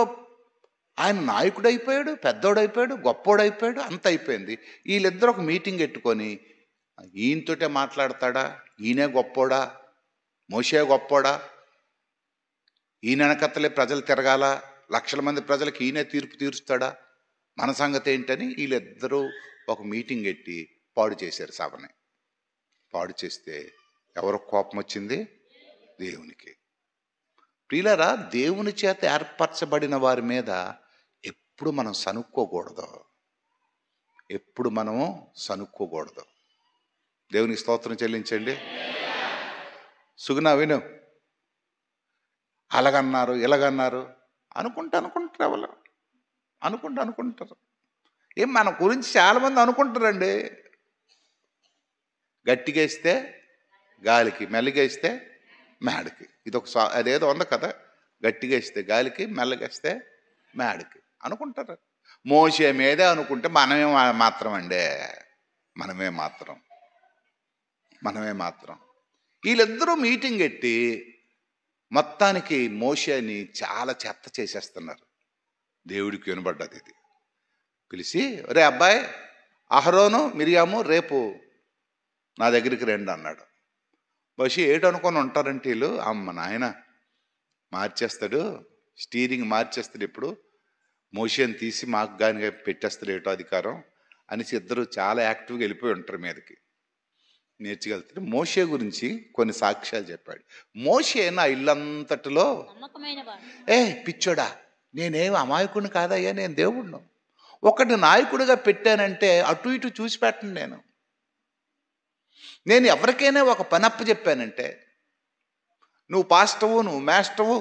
ఆయన నాయకుడైపోయాడు, పెద్దోడైపోయాడు, గొప్పోడైపోయాడు, అంత అయిపోయింది. వీళ్ళిద్దరు ఒక మీటింగ్ పెట్టుకొని, ఈయనతోటే మాట్లాడతాడా? ఈయనే గొప్పోడా? మోషే గొప్పోడా? ఈయన వెనకత్తలే ప్రజలు తిరగాల, లక్షల మంది ప్రజలకు ఈయనే తీర్పు తీరుస్తాడా? మన సంగతి ఏంటని వీళ్ళిద్దరూ ఒక మీటింగ్ పెట్టి పాడు చేశారు సభని. పాడు చేస్తే ఎవరు కోపం వచ్చింది? దేవునికి. ప్రియులారా, దేవుని చేత ఏర్పరచబడిన వారి మీద ఎప్పుడు మనం సనుక్కోకూడదు. ఎప్పుడు మనము సనుక్కోకూడదు. దేవునికి స్తోత్రం చెల్లించండి. సుగుణ విను. అలాగన్నారు, ఇలాగన్నారు అనుకుంటారు. ఎవరు అనుకుంటారు. ఏం మన గురించి చాలామంది అనుకుంటారండి. గట్టిగా ఇస్తే గాలికి, మెల్లగా ఇస్తే మేడకి. ఇది ఒక అదేదో ఉంది కదా, గట్టిగా ఇస్తే గాలికి, మెల్లగా ఇస్తే మేడకి అనుకుంటారు. మోషే మీదే అనుకుంటే మనమే మాత్రం వీళ్ళిద్దరూ మీటింగ్ పెట్టి మొత్తానికి మోషేని చాలా చెత్త చేసేస్తున్నారు. దేవుడికి వినబడ్డది ఇది. పిలిచి, రే అబ్బాయి, అహరోను, మిరియాము రేపు నా దగ్గరికి రండి అన్నాడు. బహుశా ఏటనుకొని ఉంటారంటే వీళ్ళు, అమ్మ నాయన మార్చేస్తాడు, స్టీరింగ్ మార్చేస్తాడు, ఇప్పుడు మోషేని తీసి మాకు కానీ పెట్టేస్తాడు ఏటో అధికారం అనేసి ఇద్దరు చాలా యాక్టివ్గా వెళ్ళిపోయి ఉంటారు మీదకి. నేర్చుకెళ్తాడు. మోషే గురించి కొన్ని సాక్ష్యాలు చెప్పాడు. మోషే నా ఇల్లంతటిలో పిచ్చోడా, నేనేం అమాయకుడిని కాదయ్యా, నేను దేవుణ్ణి. ఒకటి నాయకుడిగా పెట్టానంటే అటు ఇటు చూసి పెట్టను. నేను ఎవరికైనా ఒక పనప్పు చెప్పానంటే, నువ్వు పాస్టవు, నువ్వు మాస్టవు,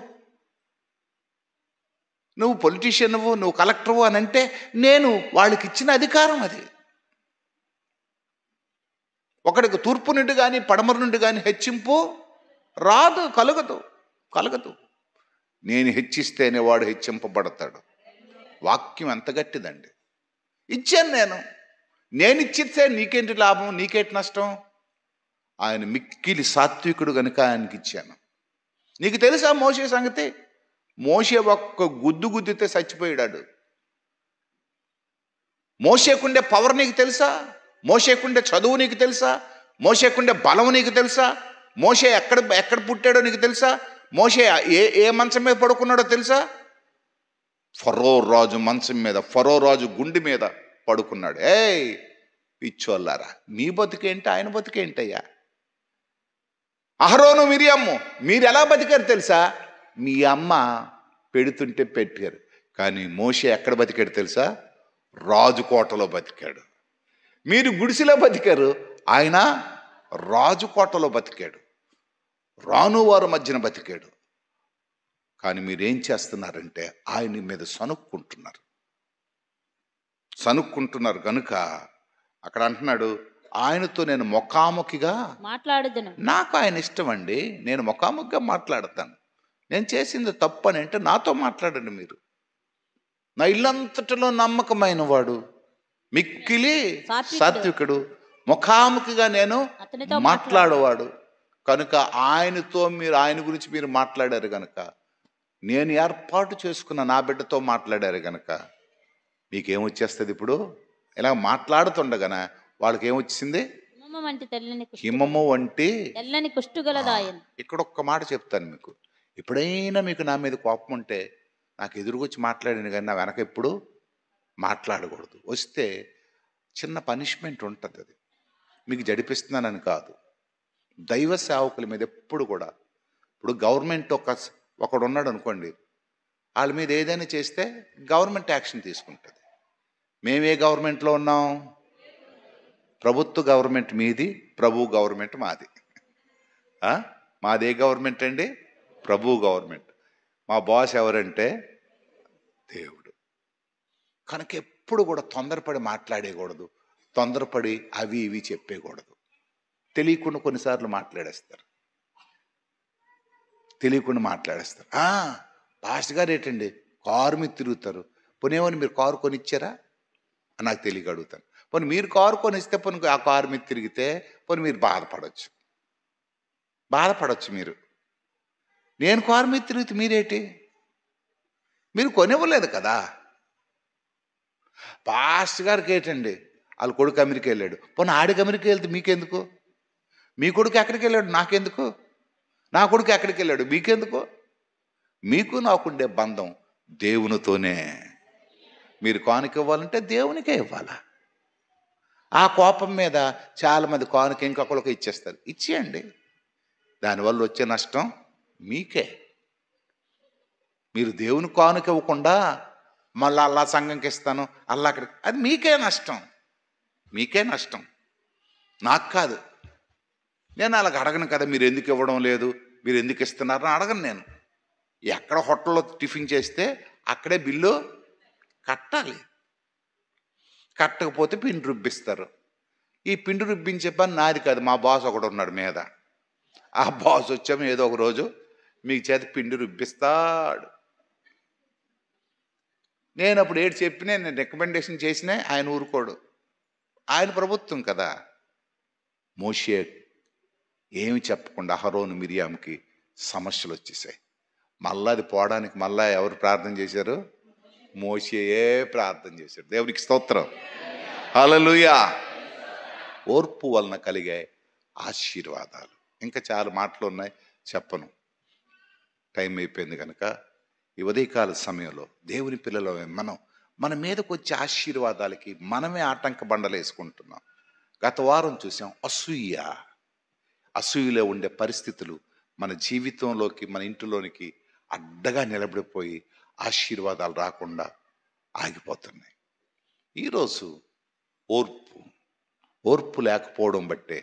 నువ్వు పొలిటీషియన్వు, నువ్వు కలెక్టర్వు అని అంటే నేను వాళ్ళకి ఇచ్చిన అధికారం అది. ఒకడికి తూర్పు నుండి కానీ పడమర నుండి కానీ హెచ్చింపు రాదు, కలగదు. నేను హెచ్చిస్తేనే వాడు హెచ్చింపబడతాడు. వాక్యం ఎంత గట్టిదండి. ఇచ్చాను నేను ఇచ్చిస్తే నీకేంటి లాభం, నీకేంటి నష్టం? ఆయన మిక్కిలి సాత్వికుడు కనుక ఆయనకి ఇచ్చాను. నీకు తెలుసా మోషే సంగతి? మోషే ఒక్క గుద్దితే చచ్చిపోయాడు. మోషేకుండే పవర్ నీకు తెలుసా? మోషేకుండే చదువు నీకు తెలుసా? మోషేకుండే బలం నీకు తెలుసా? మోషే ఎక్కడ పుట్టాడో నీకు తెలుసా? మోషే ఏ మంచం మీద పడుకున్నాడో తెలుసా? ఫరో రాజు మంచం మీద, ఫరో రాజు గుండె మీద పడుకున్నాడు. పిచ్చోళ్ళారా, మీ బతుకేంటి, ఆయన బతుకేంటయ్యా? అహరోను, మిరియమ్ము మీరు ఎలా బతికారు తెలుసా? మీ అమ్మ పెడుతుంటే పెట్టారు. కానీ మోషే ఎక్కడ బతికాడు తెలుసా? రాజుకోటలో బతికాడు. మీరు గుడిసెలో బతికారు, ఆయన రాజుకోటలో బతికాడు, రానువారు మధ్యన బతికాడు. కానీ మీరేం చేస్తున్నారంటే ఆయన మీద సనుక్కుంటున్నారు కనుక అక్కడ అంటున్నాడు, ఆయనతో నేను ముఖాముఖిగా మాట్లాడుదును. నాకు ఆయన ఇష్టం అండి, నేను ముఖాముఖిగా మాట్లాడతాను. నేను చేసింది తప్పు అని అంటే నాతో మాట్లాడండి మీరు. నా ఇల్లంతటిలో నమ్మకమైన వాడు, మిక్కిలి సాత్వికుడు, ముఖాముఖిగా నేను మాట్లాడేవాడు. కనుక ఆయన గురించి మీరు మాట్లాడారు కనుక, నేను ఏర్పాటు చేసుకున్న నా బిడ్డతో మాట్లాడారు కనుక మీకేమొచ్చేస్తుంది? ఇప్పుడు ఇలా మాట్లాడుతుండగాన వాళ్ళకి ఏమొచ్చింది? హిమము వంటి తెల్లని కుష్టుగలదాయను. ఇక్కడ ఒక్క మాట చెప్తాను మీకు. ఎప్పుడైనా మీకు నా మీద కోపం ఉంటే నాకు ఎదురుకొచ్చి మాట్లాడిన కానీ నా వెనక ఎప్పుడు మాట్లాడకూడదు. వస్తే చిన్న పనిష్మెంట్ ఉంటుంది. అది మీకు జడిపిస్తున్నానని కాదు. దైవ సేవకుల మీద ఎప్పుడు కూడా, ఇప్పుడు గవర్నమెంట్ ఒకడు ఉన్నాడు అనుకోండి, వాళ్ళ మీద ఏదైనా చేస్తే గవర్నమెంట్ యాక్షన్ తీసుకుంటుంది. మేమే గవర్నమెంట్లో ఉన్నాం? ప్రభుత్వ గవర్నమెంట్ మీది, ప్రభు గవర్నమెంట్ మాది. మాదే గవర్నమెంట్ అండి? ప్రభు గవర్నమెంట్. మా బాస్ ఎవరంటే దేవుడు. కనుక ఎప్పుడు కూడా తొందరపడి మాట్లాడేయకూడదు, తొందరపడి అవి ఇవి చెప్పేయకూడదు. తెలియకుండా కొన్నిసార్లు మాట్లాడేస్తారు, తెలియకుండా మాట్లాడేస్తారు. పాస్టర్ గారు ఏంటండి కారు మీద తిరుగుతారు, పోనేమని మీరు కారు కొనిచ్చారా అని నాకు తెలియక అడుగుతాను. పోనీ మీరు కారు కొనిస్తే పోనీ ఆ కారు మీద తిరిగితే పోనీ మీరు బాధపడవచ్చు. మీరు నేను కారు మీద తిరిగితే మీరేంటి? మీరు కొనివ్వలేదు కదా. పాస్టర్ గారికి ఏంటండి వాళ్ళ కొడుకు అమెరికా వెళ్ళాడు, పోనీ ఆడికి అమెరికా వెళ్తే మీకెందుకు? మీ కొడుకు ఎక్కడికి వెళ్ళాడు నాకెందుకు? నా కొడుకు ఎక్కడికి వెళ్ళాడు మీకెందుకు? మీకు నాకుండే బంధం దేవునితోనే. మీరు కానుక ఇవ్వాలంటే దేవునికే ఇవ్వాలా. ఆ కోపం మీద చాలామంది కానుక ఇంకొకరికి ఇచ్చేస్తారు. ఇచ్చేయండి, దానివల్ల వచ్చే నష్టం మీకే. మీరు దేవుని కానుక ఇవ్వకుండా మళ్ళీ అల్లా సంఘంకి ఇస్తాను అల్లా అక్కడికి, అది మీకే నష్టం, మీకే నష్టం, నాకు కాదు. నేను అలాగ అడగను కదా, మీరు ఎందుకు ఇవ్వడం లేదు, మీరు ఎందుకు ఇస్తున్నారని అడగను నేను. ఎక్కడ హోటల్లో టిఫిన్ చేస్తే అక్కడే బిల్లు కట్టాలి. కట్టకపోతే పిండి రుబ్బిస్తారు. ఈ పిండి రుబ్బించే పని నాది కాదు, మా బాస్ ఒకడు ఉన్నాడు మీద. ఆ బాస్ వచ్చాము ఏదో ఒక రోజు మీకు చేత పిండి రుబ్బిస్తాడు. నేను అప్పుడు ఏడు చెప్పినా, నేను రికమెండేషన్ చేసినా ఆయన ఊరుకోడు. ఆయన ప్రభుత్వం కదా. మోషే ఏమి చెప్పకుండా అహరోను మిరియాంకి సమస్యలు వచ్చేసాయి. మళ్ళా అది పోవడానికి మళ్ళా ఎవరు ప్రార్థన చేశారు? మోషేయే ప్రార్థన చేశాడు. దేవునికి స్తోత్రం, హల్లెలూయా. ఓర్పు వలన కలిగే ఆశీర్వాదాలు. ఇంకా చాలా మాటలు ఉన్నాయి, చెప్పను, టైం అయిపోయింది కనుక. ఈ ఉదయకాల సమయంలో దేవుని పిల్లలు మన మీదకి వచ్చే ఆశీర్వాదాలకి మనమే ఆటంక బండలు వేసుకుంటున్నాం. గత వారం చూసాం అసూయలో ఉండే పరిస్థితులు మన జీవితంలోకి, మన ఇంటిలోనికి అడ్డగా నిలబడిపోయి ఆశీర్వాదాలు రాకుండా ఆగిపోతున్నాయి. ఈరోజు ఓర్పు లేకపోవడం బట్టే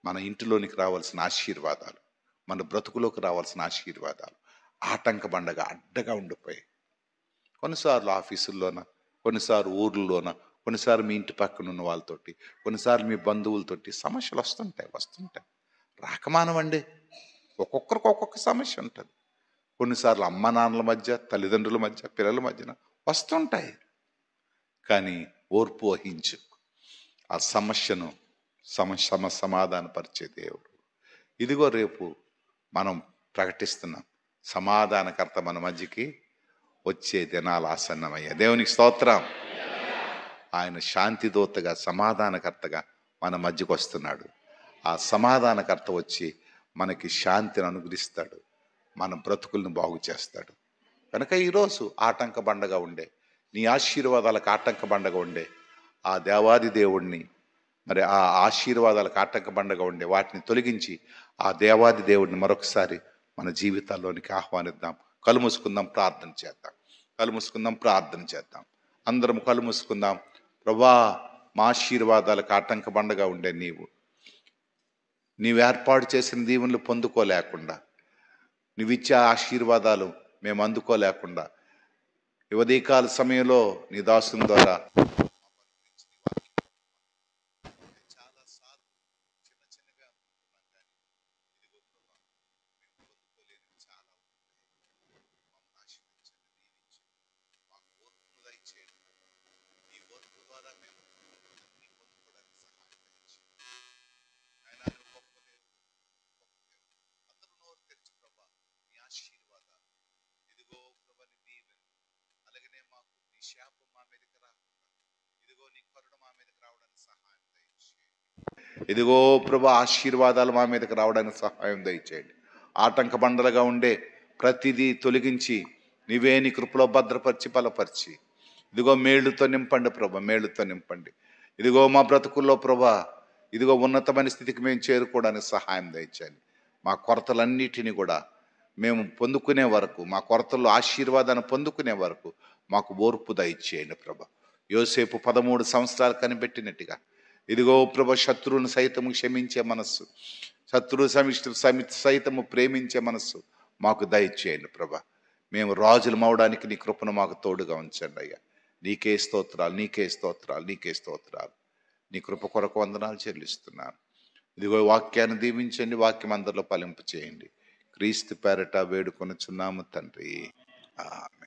మన ఇంటిలోనికి రావాల్సిన ఆశీర్వాదాలు, మన బ్రతుకులోకి రావాల్సిన ఆశీర్వాదాలు ఆటంక బండగా అడ్డగా ఉండిపోయాయి. కొన్నిసార్లు ఆఫీసుల్లోన, కొన్నిసార్లు ఊర్లలోన, కొన్నిసార్లు మీ ఇంటి పక్కన ఉన్న వాళ్ళతోటి, కొన్నిసార్లు మీ బంధువులతోటి సమస్యలు వస్తుంటాయి. రాకమానవండి, ఒక్కొక్కరికి ఒక్కొక్క సమస్య ఉంటుంది. కొన్నిసార్లు అమ్మ నాన్నల మధ్య, తల్లిదండ్రుల మధ్య, పిల్లల మధ్యన వస్తుంటాయి. కానీ ఓర్పు వహించు. ఆ సమస్యను సమాధానపరిచే దేవుడు. ఇదిగో రేపు మనం ప్రకటిస్తున్నాం, సమాధానకర్త మన మధ్యకి వచ్చే దినాలు ఆసన్నమయ్యా. దేవునికి స్తోత్రం. ఆయన శాంతిదూతగా, సమాధానకర్తగా మన మధ్యకు వస్తున్నాడు. ఆ సమాధానకర్త వచ్చి మనకి శాంతిని అనుగ్రహిస్తాడు, మన బ్రతుకులను బాగు చేస్తాడు. కనుక ఈరోజు ఆటంక బండగా ఉండే, నీ ఆశీర్వాదాలకు ఆటంక బండగా ఉండే ఆ దేవాది దేవుణ్ణి, మరి ఆ ఆశీర్వాదాలకు ఆటంక బండగా ఉండే వాటిని తొలగించి ఆ దేవాది దేవుడిని మరొకసారి మన జీవితాల్లోనికి ఆహ్వానిద్దాం. కళ్ళు మూసుకుందాం, ప్రార్థన చేద్దాం. అందరం కళ్ళు మూసుకుందాం. ప్రభా, మా ఆశీర్వాదాలకు ఆటంక బండగా ఉండే నీవు ఏర్పాటు చేసిన దీవెనలు పొందుకోలేకుండా, నువ్విచ్చే ఆశీర్వాదాలు మేము అందుకోలేకుండా, ఈ ఉదయకాల సమయంలో నీ దాసుని ద్వారా నీ కరుణ మా మీదకి రావడానికి సహాయం దయచేయండి. ఇదిగో ప్రభు ఆశీర్వాదాలు మా మీదకి రావడానికి సహాయం దయచేయండి. ఆటంక బండలుగా ఉండే ప్రతిదీ తొలగించి నీవే నీ కృపలో భద్రపరిచి బలపరిచి ఇదిగో మేళ్లతో నింపండి ప్రభా, మేళ్లతో నింపండి. ఇదిగో మా బ్రతుకుల్లో ప్రభా, ఇదిగో ఉన్నతమైన స్థితికి మేము చేరుకోవడానికి సహాయం దయచేయండి. మా కొరతలన్నిటినీ కూడా మేము పొందుకునే వరకు, మా కొరతల్లో ఆశీర్వాదాన్ని పొందుకునే వరకు మాకు ఓర్పు దయచేయండి ప్రభా. యోసేపు 13 సంవత్సరాలు కనిపెట్టినట్టుగా ఇదిగో ప్రభా, శత్రువుని సైతము క్షమించే మనస్సు, శత్రువు సైతము ప్రేమించే మనస్సు మాకు దయచేయండి ప్రభా. మేము రాజులు మవడానికి నీ కృపను మాకు తోడుగా ఉంచండి అయ్యా. నీకే స్తోత్రాలు, నీకే స్తోత్రాలు, నీకే స్తోత్రాలు. నీ కృప కొరకు వందనాలు చెల్లిస్తున్నాను. ఇదిగో వాక్యాన్ని దీవించండి, వాక్యం అందరిలో ఫలింపు చేయండి. క్రీస్తు పేరట వేడుకొనుచున్నాము తండ్రి, ఆమేన్.